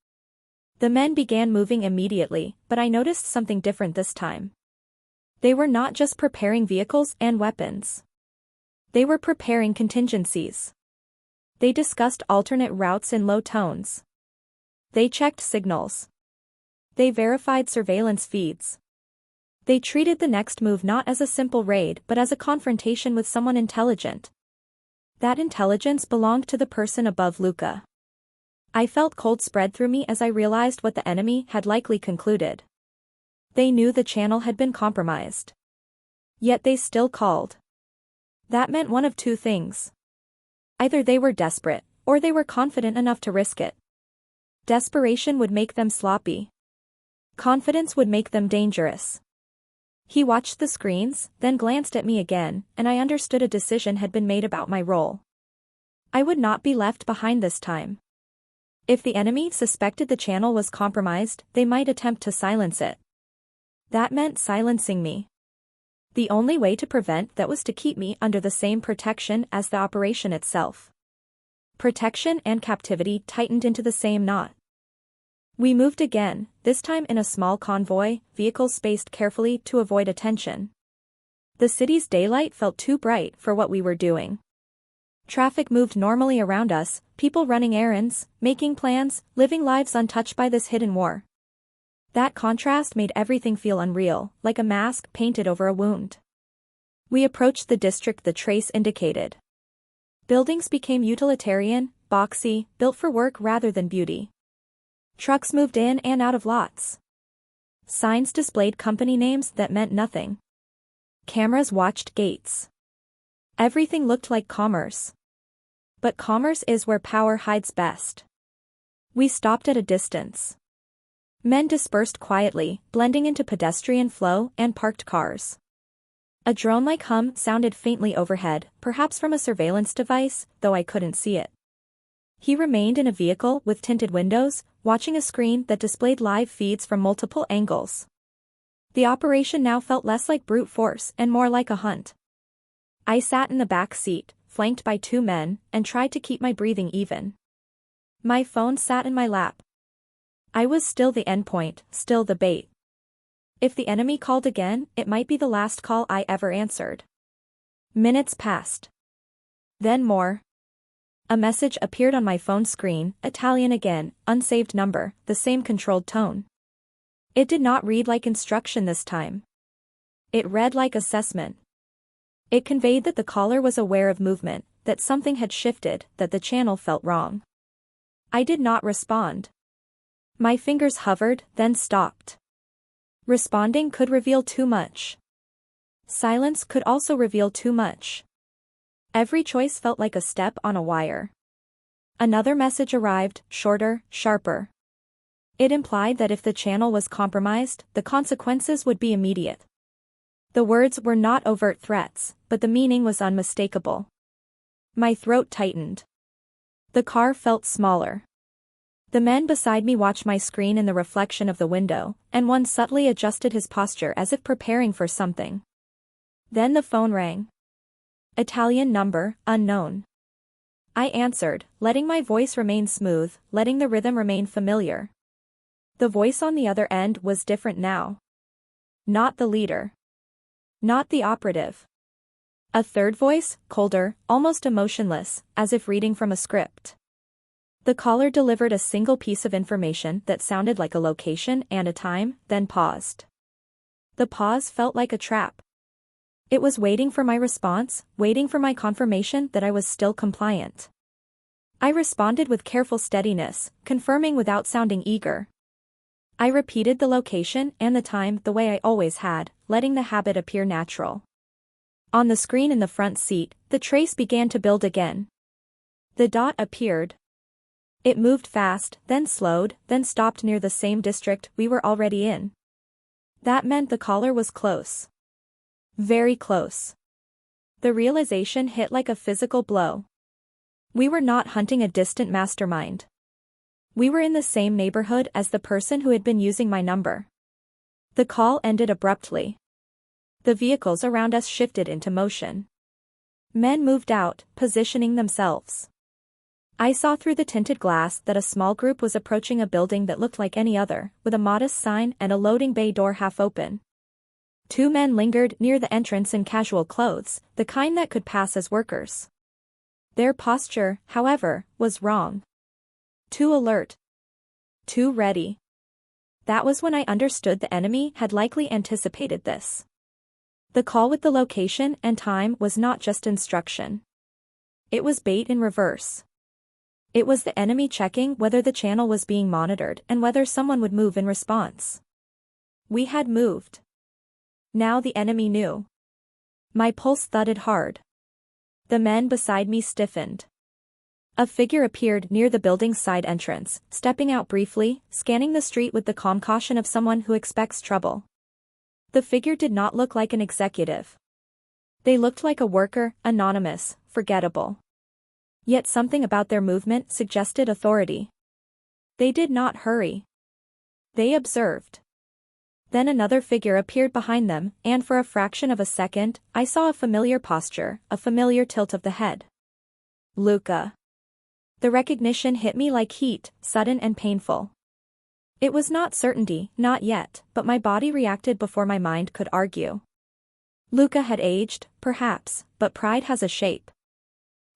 The men began moving immediately, but I noticed something different this time. They were not just preparing vehicles and weapons. They were preparing contingencies. They discussed alternate routes in low tones. They checked signals. They verified surveillance feeds. They treated the next move not as a simple raid but as a confrontation with someone intelligent. That intelligence belonged to the person above Luca. I felt cold spread through me as I realized what the enemy had likely concluded. They knew the channel had been compromised. Yet they still called. That meant one of two things. Either they were desperate, or they were confident enough to risk it. Desperation would make them sloppy. Confidence would make them dangerous. He watched the screens, then glanced at me again, and I understood a decision had been made about my role. I would not be left behind this time. If the enemy suspected the channel was compromised, they might attempt to silence it. That meant silencing me. The only way to prevent that was to keep me under the same protection as the operation itself. Protection and captivity tightened into the same knot. We moved again, this time in a small convoy, vehicles spaced carefully to avoid attention. The city's daylight felt too bright for what we were doing. Traffic moved normally around us, people running errands, making plans, living lives untouched by this hidden war. That contrast made everything feel unreal, like a mask painted over a wound. We approached the district the trace indicated. Buildings became utilitarian, boxy, built for work rather than beauty. Trucks moved in and out of lots. Signs displayed company names that meant nothing. Cameras watched gates. Everything looked like commerce. But commerce is where power hides best. We stopped at a distance. Men dispersed quietly, blending into pedestrian flow and parked cars. A drone-like hum sounded faintly overhead, perhaps from a surveillance device, though I couldn't see it. He remained in a vehicle with tinted windows, watching a screen that displayed live feeds from multiple angles. The operation now felt less like brute force and more like a hunt. I sat in the back seat, flanked by two men, and tried to keep my breathing even. My phone sat in my lap. I was still the endpoint, still the bait. If the enemy called again, it might be the last call I ever answered. Minutes passed. Then more. A message appeared on my phone screen, Italian again, unsaved number, the same controlled tone. It did not read like instruction this time. It read like assessment. It conveyed that the caller was aware of movement, that something had shifted, that the channel felt wrong. I did not respond. My fingers hovered, then stopped. Responding could reveal too much. Silence could also reveal too much. Every choice felt like a step on a wire. Another message arrived, shorter, sharper. It implied that if the channel was compromised, the consequences would be immediate. The words were not overt threats, but the meaning was unmistakable. My throat tightened. The car felt smaller. The men beside me watched my screen in the reflection of the window, and one subtly adjusted his posture as if preparing for something. Then the phone rang. Italian number, unknown. I answered, letting my voice remain smooth, letting the rhythm remain familiar. The voice on the other end was different now. Not the leader. Not the operative. A third voice, colder, almost emotionless, as if reading from a script. The caller delivered a single piece of information that sounded like a location and a time, then paused. The pause felt like a trap. It was waiting for my response, waiting for my confirmation that I was still compliant. I responded with careful steadiness, confirming without sounding eager. I repeated the location and the time the way I always had, letting the habit appear natural. On the screen in the front seat, the trace began to build again. The dot appeared. It moved fast, then slowed, then stopped near the same district we were already in. That meant the caller was close. Very close. The realization hit like a physical blow. We were not hunting a distant mastermind. We were in the same neighborhood as the person who had been using my number. The call ended abruptly. The vehicles around us shifted into motion. Men moved out, positioning themselves. I saw through the tinted glass that a small group was approaching a building that looked like any other, with a modest sign and a loading bay door half open. Two men lingered near the entrance in casual clothes, the kind that could pass as workers. Their posture, however, was wrong. Too alert. Too ready. That was when I understood the enemy had likely anticipated this. The call with the location and time was not just instruction. It was bait in reverse. It was the enemy checking whether the channel was being monitored and whether someone would move in response. We had moved. Now the enemy knew. My pulse thudded hard. The men beside me stiffened. A figure appeared near the building's side entrance, stepping out briefly, scanning the street with the calm caution of someone who expects trouble. The figure did not look like an executive. They looked like a worker, anonymous, forgettable. Yet something about their movement suggested authority. They did not hurry. They observed. Then another figure appeared behind them, and for a fraction of a second, I saw a familiar posture, a familiar tilt of the head. Luca. The recognition hit me like heat, sudden and painful. It was not certainty, not yet, but my body reacted before my mind could argue. Luca had aged, perhaps, but pride has a shape.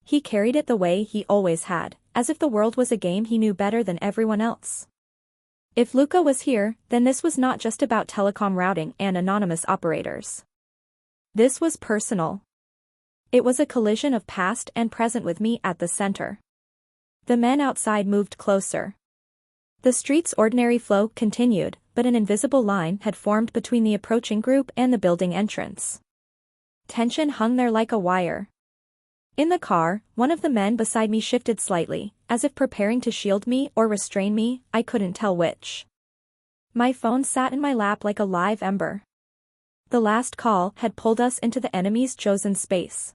He carried it the way he always had, as if the world was a game he knew better than everyone else. If Luca was here, then this was not just about telecom routing and anonymous operators. This was personal. It was a collision of past and present with me at the center. The men outside moved closer. The street's ordinary flow continued, but an invisible line had formed between the approaching group and the building entrance. Tension hung there like a wire. In the car, one of the men beside me shifted slightly, as if preparing to shield me or restrain me, I couldn't tell which. My phone sat in my lap like a live ember. The last call had pulled us into the enemy's chosen space.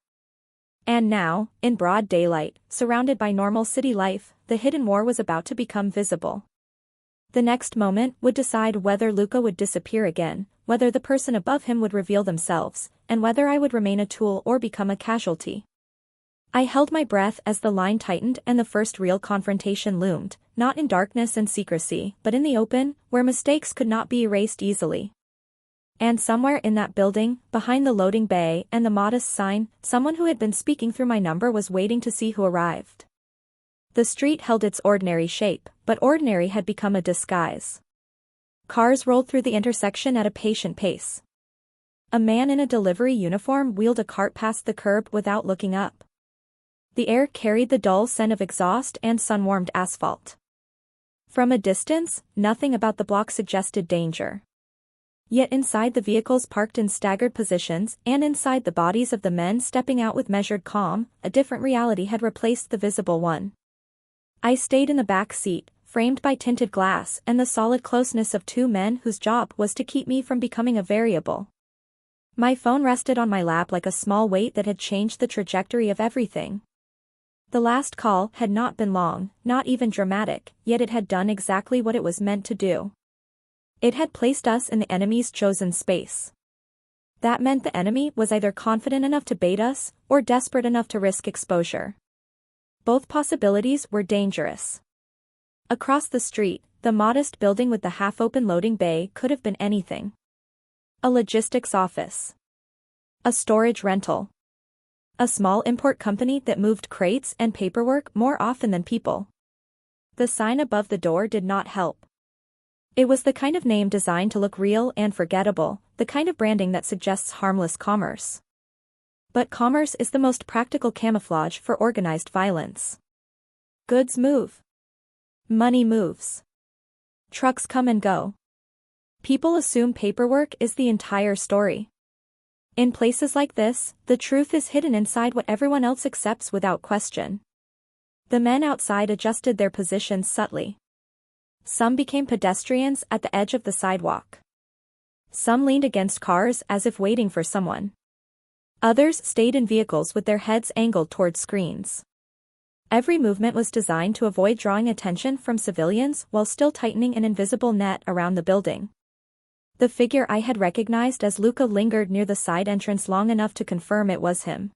And now, in broad daylight, surrounded by normal city life, the hidden war was about to become visible. The next moment would decide whether Luca would disappear again, whether the person above him would reveal themselves, and whether I would remain a tool or become a casualty. I held my breath as the line tightened and the first real confrontation loomed, not in darkness and secrecy, but in the open, where mistakes could not be erased easily. And somewhere in that building, behind the loading bay and the modest sign, someone who had been speaking through my number was waiting to see who arrived. The street held its ordinary shape, but ordinary had become a disguise. Cars rolled through the intersection at a patient pace. A man in a delivery uniform wheeled a cart past the curb without looking up. The air carried the dull scent of exhaust and sun-warmed asphalt. From a distance, nothing about the block suggested danger. Yet inside the vehicles parked in staggered positions and inside the bodies of the men stepping out with measured calm, a different reality had replaced the visible one. I stayed in the back seat, framed by tinted glass and the solid closeness of two men whose job was to keep me from becoming a variable. My phone rested on my lap like a small weight that had changed the trajectory of everything. The last call had not been long, not even dramatic, yet it had done exactly what it was meant to do. It had placed us in the enemy's chosen space. That meant the enemy was either confident enough to bait us, or desperate enough to risk exposure. Both possibilities were dangerous. Across the street, the modest building with the half-open loading bay could have been anything. A logistics office. A storage rental. A small import company that moved crates and paperwork more often than people. The sign above the door did not help. It was the kind of name designed to look real and forgettable, the kind of branding that suggests harmless commerce. But commerce is the most practical camouflage for organized violence. Goods move. Money moves. Trucks come and go. People assume paperwork is the entire story. In places like this, the truth is hidden inside what everyone else accepts without question. The men outside adjusted their positions subtly. Some became pedestrians at the edge of the sidewalk. Some leaned against cars as if waiting for someone. Others stayed in vehicles with their heads angled toward screens. Every movement was designed to avoid drawing attention from civilians while still tightening an invisible net around the building. The figure I had recognized as Luca lingered near the side entrance long enough to confirm it was him.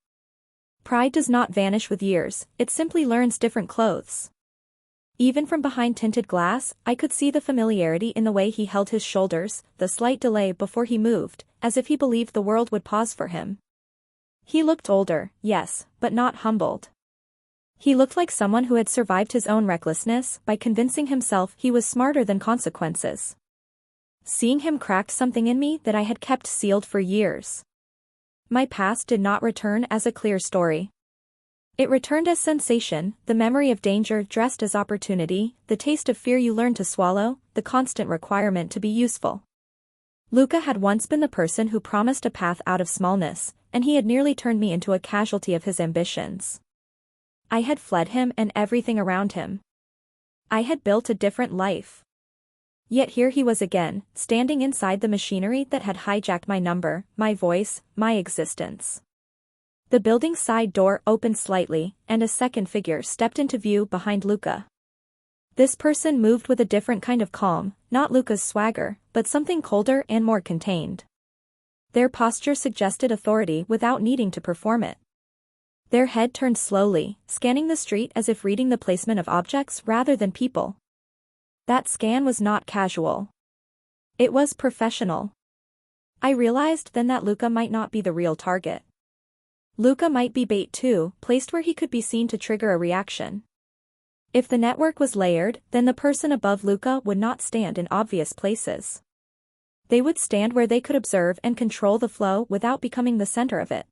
Pride does not vanish with years, it simply learns different clothes. Even from behind tinted glass, I could see the familiarity in the way he held his shoulders, the slight delay before he moved, as if he believed the world would pause for him. He looked older, yes, but not humbled. He looked like someone who had survived his own recklessness by convincing himself he was smarter than consequences. Seeing him cracked something in me that I had kept sealed for years. My past did not return as a clear story. It returned as sensation, the memory of danger dressed as opportunity, the taste of fear you learn to swallow, the constant requirement to be useful. Luca had once been the person who promised a path out of smallness, and he had nearly turned me into a casualty of his ambitions. I had fled him and everything around him. I had built a different life. Yet here he was again, standing inside the machinery that had hijacked my number, my voice, my existence. The building's side door opened slightly, and a second figure stepped into view behind Luca. This person moved with a different kind of calm, not Luca's swagger, but something colder and more contained. Their posture suggested authority without needing to perform it. Their head turned slowly, scanning the street as if reading the placement of objects rather than people. That scan was not casual. It was professional. I realized then that Luca might not be the real target. Luca might be bait too, placed where he could be seen to trigger a reaction. If the network was layered, then the person above Luca would not stand in obvious places. They would stand where they could observe and control the flow without becoming the center of it.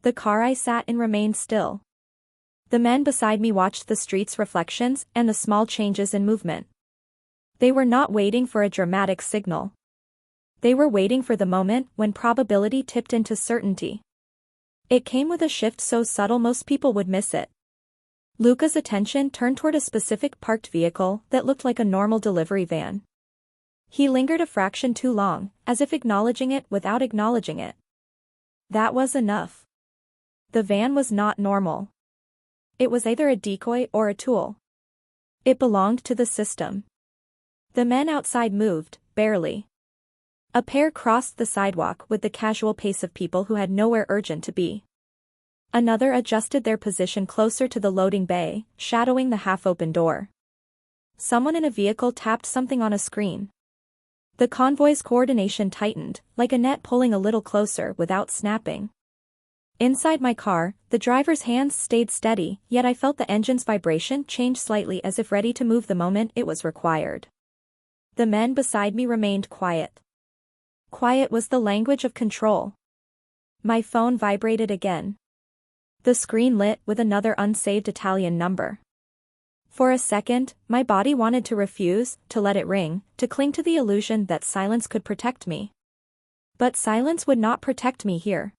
The car I sat in remained still. The men beside me watched the street's reflections and the small changes in movement. They were not waiting for a dramatic signal. They were waiting for the moment when probability tipped into certainty. It came with a shift so subtle most people would miss it. Luca's attention turned toward a specific parked vehicle that looked like a normal delivery van. He lingered a fraction too long, as if acknowledging it without acknowledging it. That was enough. The van was not normal. It was either a decoy or a tool. It belonged to the system. The men outside moved, barely. A pair crossed the sidewalk with the casual pace of people who had nowhere urgent to be. Another adjusted their position closer to the loading bay, shadowing the half-open door. Someone in a vehicle tapped something on a screen. The convoy's coordination tightened, like a net pulling a little closer without snapping. Inside my car, the driver's hands stayed steady, yet I felt the engine's vibration change slightly as if ready to move the moment it was required. The men beside me remained quiet. Quiet was the language of control. My phone vibrated again. The screen lit with another unsaved Italian number. For a second, my body wanted to refuse, to let it ring, to cling to the illusion that silence could protect me. But silence would not protect me here.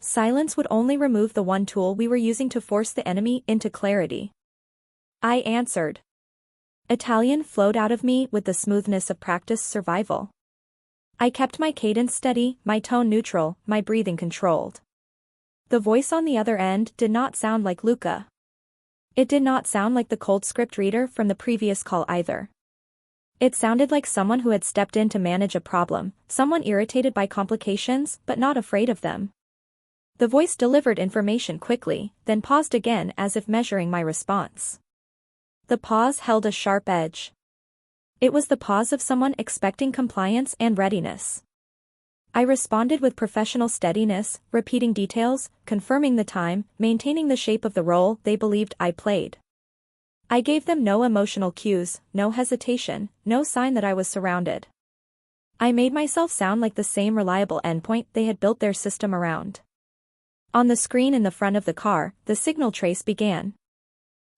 Silence would only remove the one tool we were using to force the enemy into clarity. I answered. Italian flowed out of me with the smoothness of practiced survival. I kept my cadence steady, my tone neutral, my breathing controlled. The voice on the other end did not sound like Luca. It did not sound like the cold script reader from the previous call either. It sounded like someone who had stepped in to manage a problem, someone irritated by complications but not afraid of them. The voice delivered information quickly, then paused again as if measuring my response. The pause held a sharp edge. It was the pause of someone expecting compliance and readiness. I responded with professional steadiness, repeating details, confirming the time, maintaining the shape of the role they believed I played. I gave them no emotional cues, no hesitation, no sign that I was surrounded. I made myself sound like the same reliable endpoint they had built their system around. On the screen in the front of the car, the signal trace began.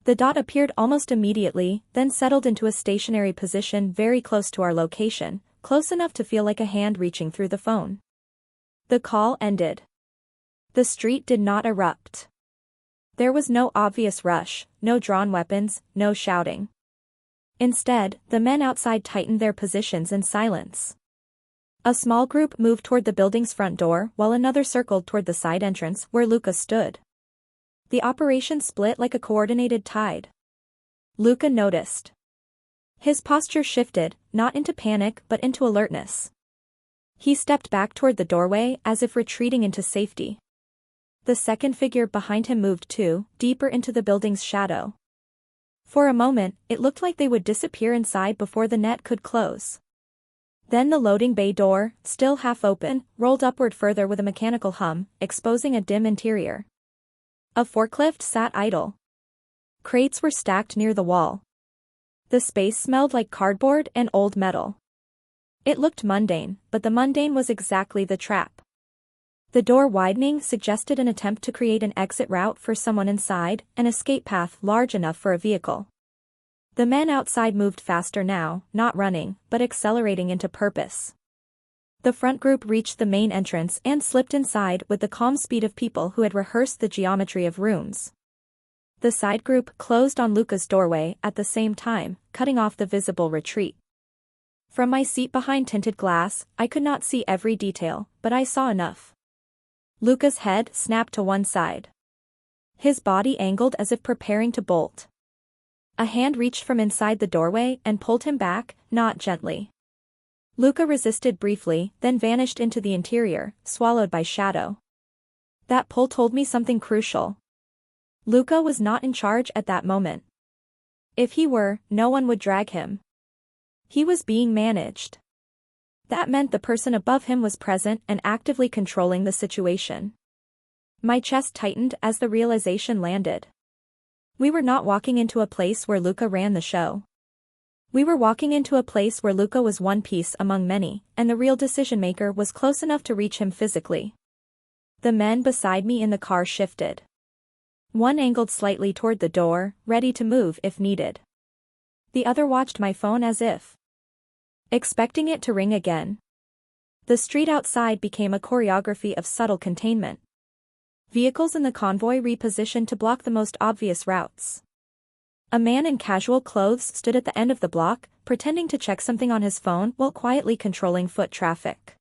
The dot appeared almost immediately, then settled into a stationary position very close to our location, close enough to feel like a hand reaching through the phone. The call ended. The street did not erupt. There was no obvious rush, no drawn weapons, no shouting. Instead, the men outside tightened their positions in silence. A small group moved toward the building's front door while another circled toward the side entrance where Luca stood. The operation split like a coordinated tide. Luca noticed. His posture shifted, not into panic but into alertness. He stepped back toward the doorway as if retreating into safety. The second figure behind him moved too, deeper into the building's shadow. For a moment, it looked like they would disappear inside before the net could close. Then the loading bay door, still half open, rolled upward further with a mechanical hum, exposing a dim interior. A forklift sat idle. Crates were stacked near the wall. The space smelled like cardboard and old metal. It looked mundane, but the mundane was exactly the trap. The door widening suggested an attempt to create an exit route for someone inside, an escape path large enough for a vehicle. The men outside moved faster now, not running, but accelerating into purpose. The front group reached the main entrance and slipped inside with the calm speed of people who had rehearsed the geometry of rooms. The side group closed on Luca's doorway at the same time, cutting off the visible retreat. From my seat behind tinted glass, I could not see every detail, but I saw enough. Luca's head snapped to one side. His body angled as if preparing to bolt. A hand reached from inside the doorway and pulled him back, not gently. Luca resisted briefly, then vanished into the interior, swallowed by shadow. That pull told me something crucial. Luca was not in charge at that moment. If he were, no one would drag him. He was being managed. That meant the person above him was present and actively controlling the situation. My chest tightened as the realization landed. We were not walking into a place where Luca ran the show. We were walking into a place where Luca was one piece among many, and the real decision-maker was close enough to reach him physically. The men beside me in the car shifted. One angled slightly toward the door, ready to move if needed. The other watched my phone as if expecting it to ring again. The street outside became a choreography of subtle containment. Vehicles in the convoy repositioned to block the most obvious routes. A man in casual clothes stood at the end of the block, pretending to check something on his phone while quietly controlling foot traffic.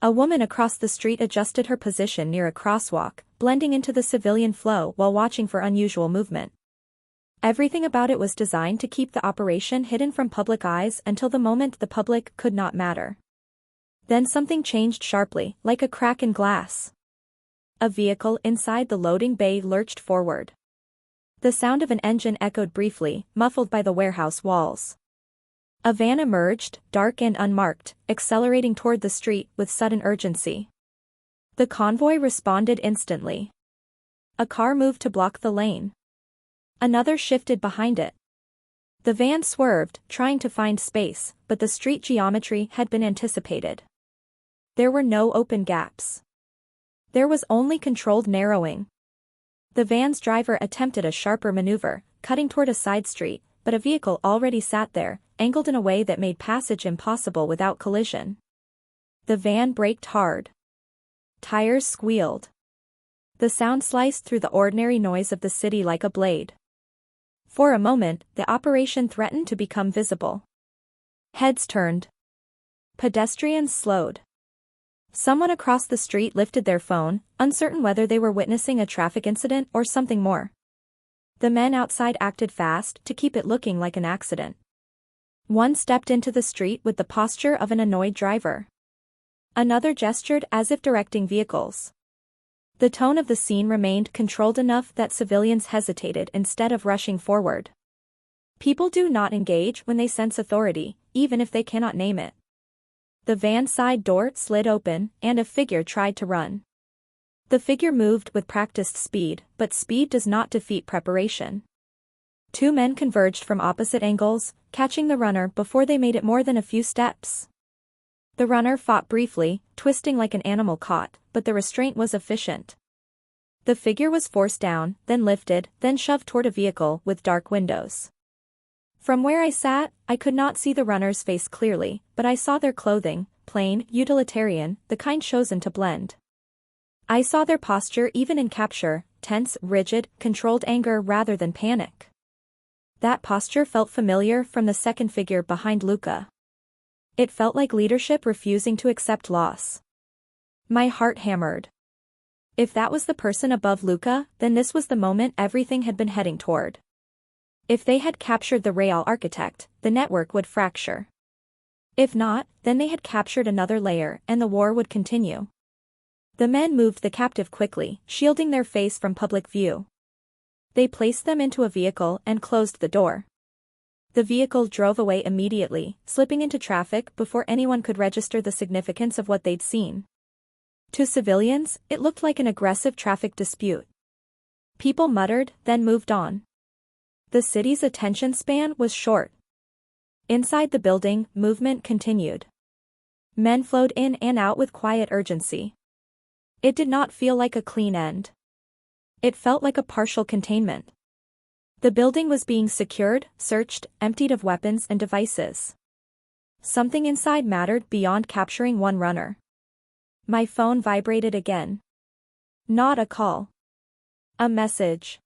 A woman across the street adjusted her position near a crosswalk, blending into the civilian flow while watching for unusual movement. Everything about it was designed to keep the operation hidden from public eyes until the moment the public could not matter. Then something changed sharply, like a crack in glass. A vehicle inside the loading bay lurched forward. The sound of an engine echoed briefly, muffled by the warehouse walls. A van emerged, dark and unmarked, accelerating toward the street with sudden urgency. The convoy responded instantly. A car moved to block the lane. Another shifted behind it. The van swerved, trying to find space, but the street geometry had been anticipated. There were no open gaps. There was only controlled narrowing. The van's driver attempted a sharper maneuver, cutting toward a side street, but a vehicle already sat there, angled in a way that made passage impossible without collision. The van braked hard. Tires squealed. The sound sliced through the ordinary noise of the city like a blade. For a moment, the operation threatened to become visible. Heads turned. Pedestrians slowed. Someone across the street lifted their phone, uncertain whether they were witnessing a traffic incident or something more. The men outside acted fast to keep it looking like an accident. One stepped into the street with the posture of an annoyed driver. Another gestured as if directing vehicles. The tone of the scene remained controlled enough that civilians hesitated instead of rushing forward. People do not engage when they sense authority, even if they cannot name it. The van's side door slid open, and a figure tried to run. The figure moved with practiced speed, but speed does not defeat preparation. Two men converged from opposite angles, catching the runner before they made it more than a few steps. The runner fought briefly, twisting like an animal caught, but the restraint was efficient. The figure was forced down, then lifted, then shoved toward a vehicle with dark windows. From where I sat, I could not see the runner's face clearly, but I saw their clothing, plain, utilitarian, the kind chosen to blend. I saw their posture even in capture, tense, rigid, controlled anger rather than panic. That posture felt familiar from the second figure behind Luca. It felt like leadership refusing to accept loss. My heart hammered. If that was the person above Luca, then this was the moment everything had been heading toward. If they had captured the Real architect, the network would fracture. If not, then they had captured another layer and the war would continue. The men moved the captive quickly, shielding their face from public view. They placed them into a vehicle and closed the door. The vehicle drove away immediately, slipping into traffic before anyone could register the significance of what they'd seen. To civilians, it looked like an aggressive traffic dispute. People muttered, then moved on. The city's attention span was short. Inside the building, movement continued. Men flowed in and out with quiet urgency. It did not feel like a clean end. It felt like a partial containment. The building was being secured, searched, emptied of weapons and devices. Something inside mattered beyond capturing one runner. My phone vibrated again. Not a call. A message.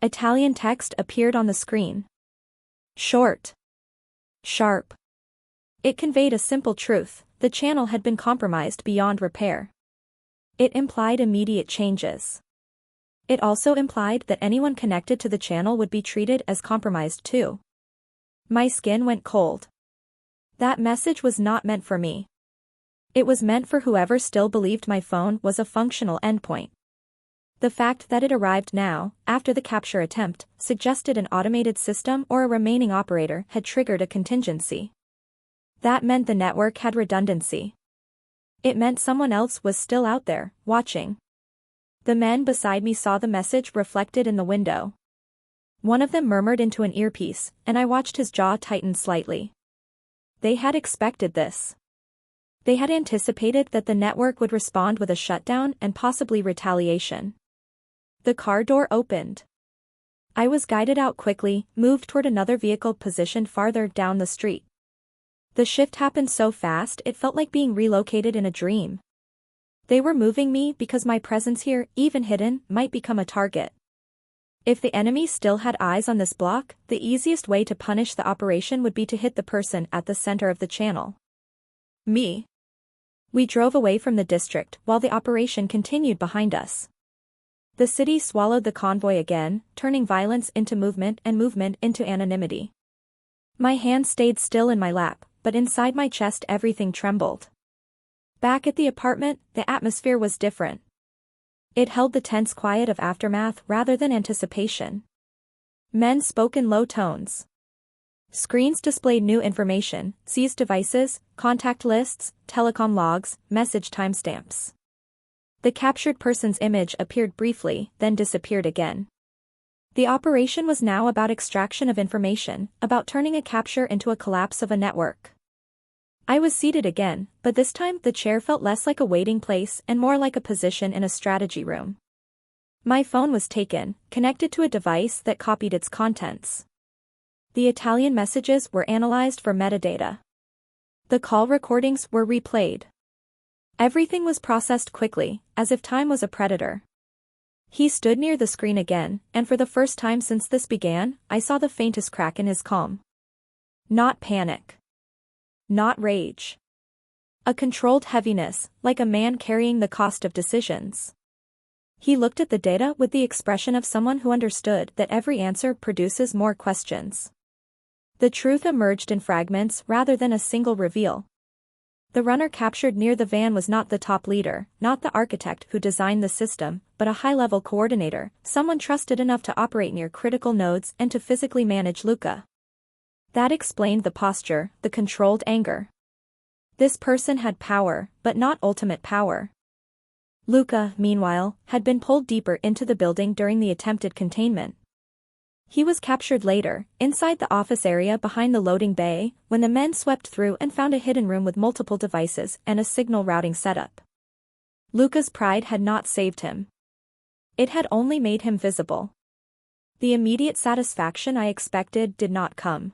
Italian text appeared on the screen. Short. Sharp. It conveyed a simple truth: the channel had been compromised beyond repair. It implied immediate changes. It also implied that anyone connected to the channel would be treated as compromised too. My skin went cold. That message was not meant for me. It was meant for whoever still believed my phone was a functional endpoint. The fact that it arrived now, after the capture attempt, suggested an automated system or a remaining operator had triggered a contingency. That meant the network had redundancy. It meant someone else was still out there, watching. The men beside me saw the message reflected in the window. One of them murmured into an earpiece, and I watched his jaw tighten slightly. They had expected this. They had anticipated that the network would respond with a shutdown and possibly retaliation. The car door opened. I was guided out quickly, moved toward another vehicle positioned farther down the street. The shift happened so fast it felt like being relocated in a dream. They were moving me because my presence here, even hidden, might become a target. If the enemy still had eyes on this block, the easiest way to punish the operation would be to hit the person at the center of the channel. Me. We drove away from the district while the operation continued behind us. The city swallowed the convoy again, turning violence into movement and movement into anonymity. My hand stayed still in my lap, but inside my chest everything trembled. Back at the apartment, the atmosphere was different. It held the tense quiet of aftermath rather than anticipation. Men spoke in low tones. Screens displayed new information: seized devices, contact lists, telecom logs, message timestamps. The captured person's image appeared briefly, then disappeared again. The operation was now about extraction of information, about turning a capture into a collapse of a network. I was seated again, but this time the chair felt less like a waiting place and more like a position in a strategy room. My phone was taken, connected to a device that copied its contents. The Italian messages were analyzed for metadata. The call recordings were replayed. Everything was processed quickly, as if time was a predator. He stood near the screen again, and for the first time since this began, I saw the faintest crack in his calm. Not panic. Not rage. A controlled heaviness, like a man carrying the cost of decisions. He looked at the data with the expression of someone who understood that every answer produces more questions. The truth emerged in fragments rather than a single reveal. The runner captured near the van was not the top leader, not the architect who designed the system, but a high-level coordinator, someone trusted enough to operate near critical nodes and to physically manage Luca. That explained the posture, the controlled anger. This person had power, but not ultimate power. Luca, meanwhile, had been pulled deeper into the building during the attempted containment. He was captured later, inside the office area behind the loading bay, when the men swept through and found a hidden room with multiple devices and a signal routing setup. Luca's pride had not saved him. It had only made him visible. The immediate satisfaction I expected did not come.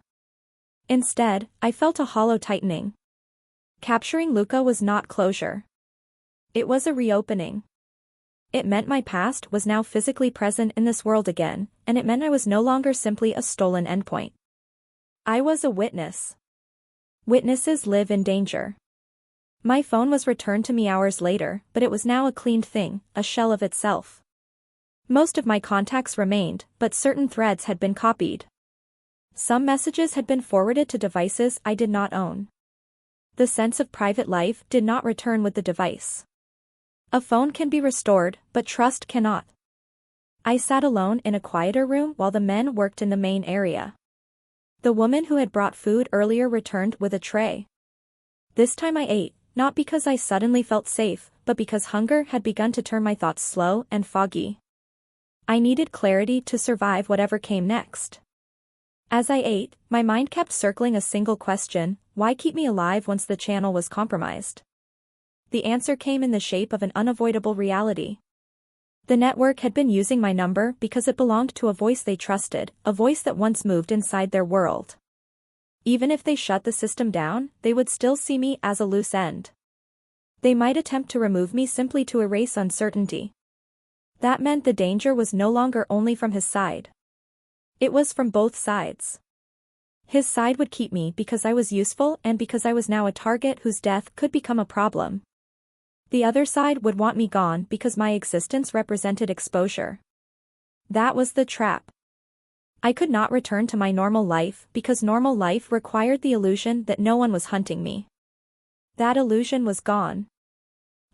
Instead, I felt a hollow tightening. Capturing Luca was not closure. It was a reopening. It meant my past was now physically present in this world again, and it meant I was no longer simply a stolen endpoint. I was a witness. Witnesses live in danger. My phone was returned to me hours later, but it was now a cleaned thing, a shell of itself. Most of my contacts remained, but certain threads had been copied. Some messages had been forwarded to devices I did not own. The sense of private life did not return with the device. A phone can be restored, but trust cannot. I sat alone in a quieter room while the men worked in the main area. The woman who had brought food earlier returned with a tray. This time I ate, not because I suddenly felt safe, but because hunger had begun to turn my thoughts slow and foggy. I needed clarity to survive whatever came next. As I ate, my mind kept circling a single question: why keep me alive once the channel was compromised? the answer came in the shape of an unavoidable reality. The network had been using my number because it belonged to a voice they trusted, a voice that once moved inside their world. Even if they shut the system down, they would still see me as a loose end. They might attempt to remove me simply to erase uncertainty. That meant the danger was no longer only from his side. It was from both sides. His side would keep me because I was useful and because I was now a target whose death could become a problem. The other side would want me gone because my existence represented exposure. That was the trap. I could not return to my normal life because normal life required the illusion that no one was hunting me. That illusion was gone.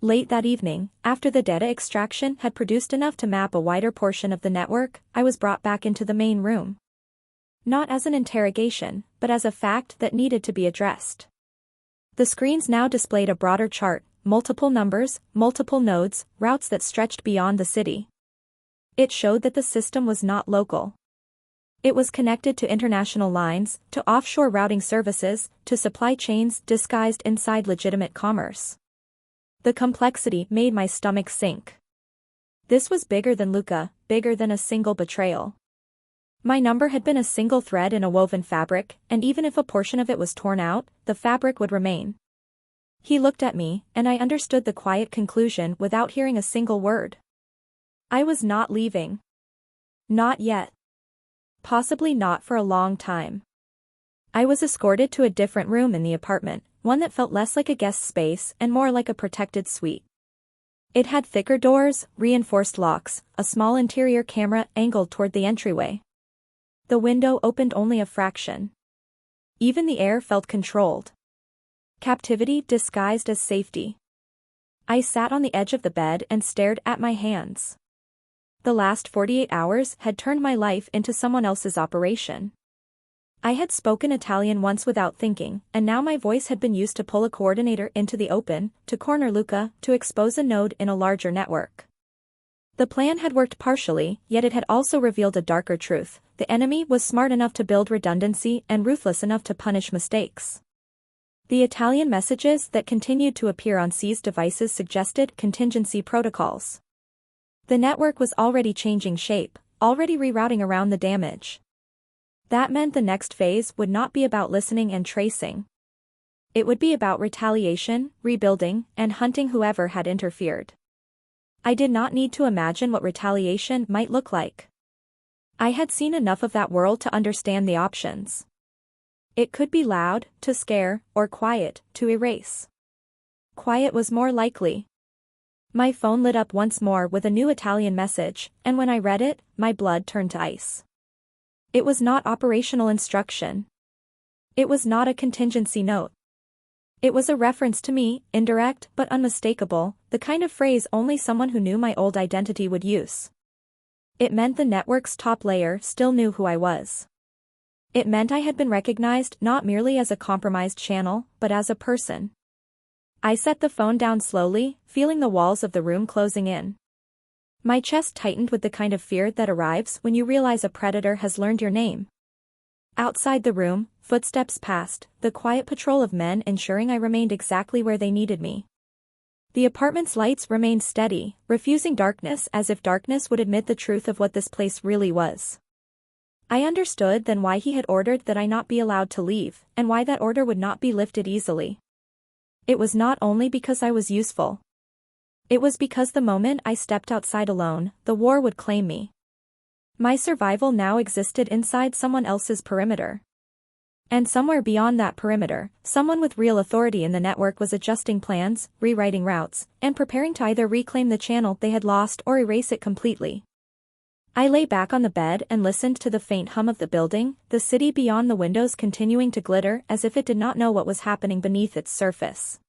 Late that evening, after the data extraction had produced enough to map a wider portion of the network, I was brought back into the main room. Not as an interrogation, but as a fact that needed to be addressed. The screens now displayed a broader chart, multiple numbers, multiple nodes, routes that stretched beyond the city. It showed that the system was not local. It was connected to international lines, to offshore routing services, to supply chains disguised inside legitimate commerce. The complexity made my stomach sink. This was bigger than Luca, bigger than a single betrayal. My number had been a single thread in a woven fabric, and even if a portion of it was torn out, the fabric would remain. He looked at me, and I understood the quiet conclusion without hearing a single word. I was not leaving. Not yet. Possibly not for a long time. I was escorted to a different room in the apartment, one that felt less like a guest space and more like a protected suite. It had thicker doors, reinforced locks, a small interior camera angled toward the entryway. The window opened only a fraction. Even the air felt controlled. Captivity disguised as safety. I sat on the edge of the bed and stared at my hands. The last 48 hours had turned my life into someone else's operation. I had spoken Italian once without thinking, and now my voice had been used to pull a coordinator into the open, to corner Luca, to expose a node in a larger network. The plan had worked partially, yet it had also revealed a darker truth. The enemy was smart enough to build redundancy and ruthless enough to punish mistakes. The Italian messages that continued to appear on seized devices suggested contingency protocols. The network was already changing shape, already rerouting around the damage. That meant the next phase would not be about listening and tracing. It would be about retaliation, rebuilding, and hunting whoever had interfered. I did not need to imagine what retaliation might look like. I had seen enough of that world to understand the options. It could be loud, to scare, or quiet, to erase. Quiet was more likely. My phone lit up once more with a new Italian message, and when I read it, my blood turned to ice. It was not operational instruction. It was not a contingency note. It was a reference to me, indirect but unmistakable, the kind of phrase only someone who knew my old identity would use. It meant the network's top layer still knew who I was. It meant I had been recognized not merely as a compromised channel, but as a person. I set the phone down slowly, feeling the walls of the room closing in. My chest tightened with the kind of fear that arrives when you realize a predator has learned your name. Outside the room, footsteps passed, the quiet patrol of men ensuring I remained exactly where they needed me. The apartment's lights remained steady, refusing darkness as if darkness would admit the truth of what this place really was. I understood then why he had ordered that I not be allowed to leave, and why that order would not be lifted easily. It was not only because I was useful. It was because the moment I stepped outside alone, the war would claim me. My survival now existed inside someone else's perimeter. And somewhere beyond that perimeter, someone with real authority in the network was adjusting plans, rewriting routes, and preparing to either reclaim the channel they had lost or erase it completely. I lay back on the bed and listened to the faint hum of the building, the city beyond the windows continuing to glitter as if it did not know what was happening beneath its surface.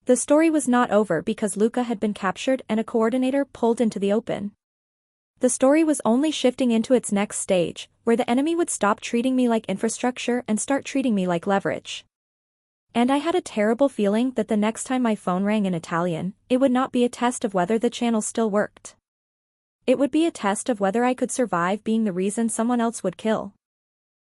The story was not over because Luca had been captured and a coordinator pulled into the open. The story was only shifting into its next stage, where the enemy would stop treating me like infrastructure and start treating me like leverage. And I had a terrible feeling that the next time my phone rang in Italian, it would not be a test of whether the channel still worked. It would be a test of whether I could survive being the reason someone else would kill.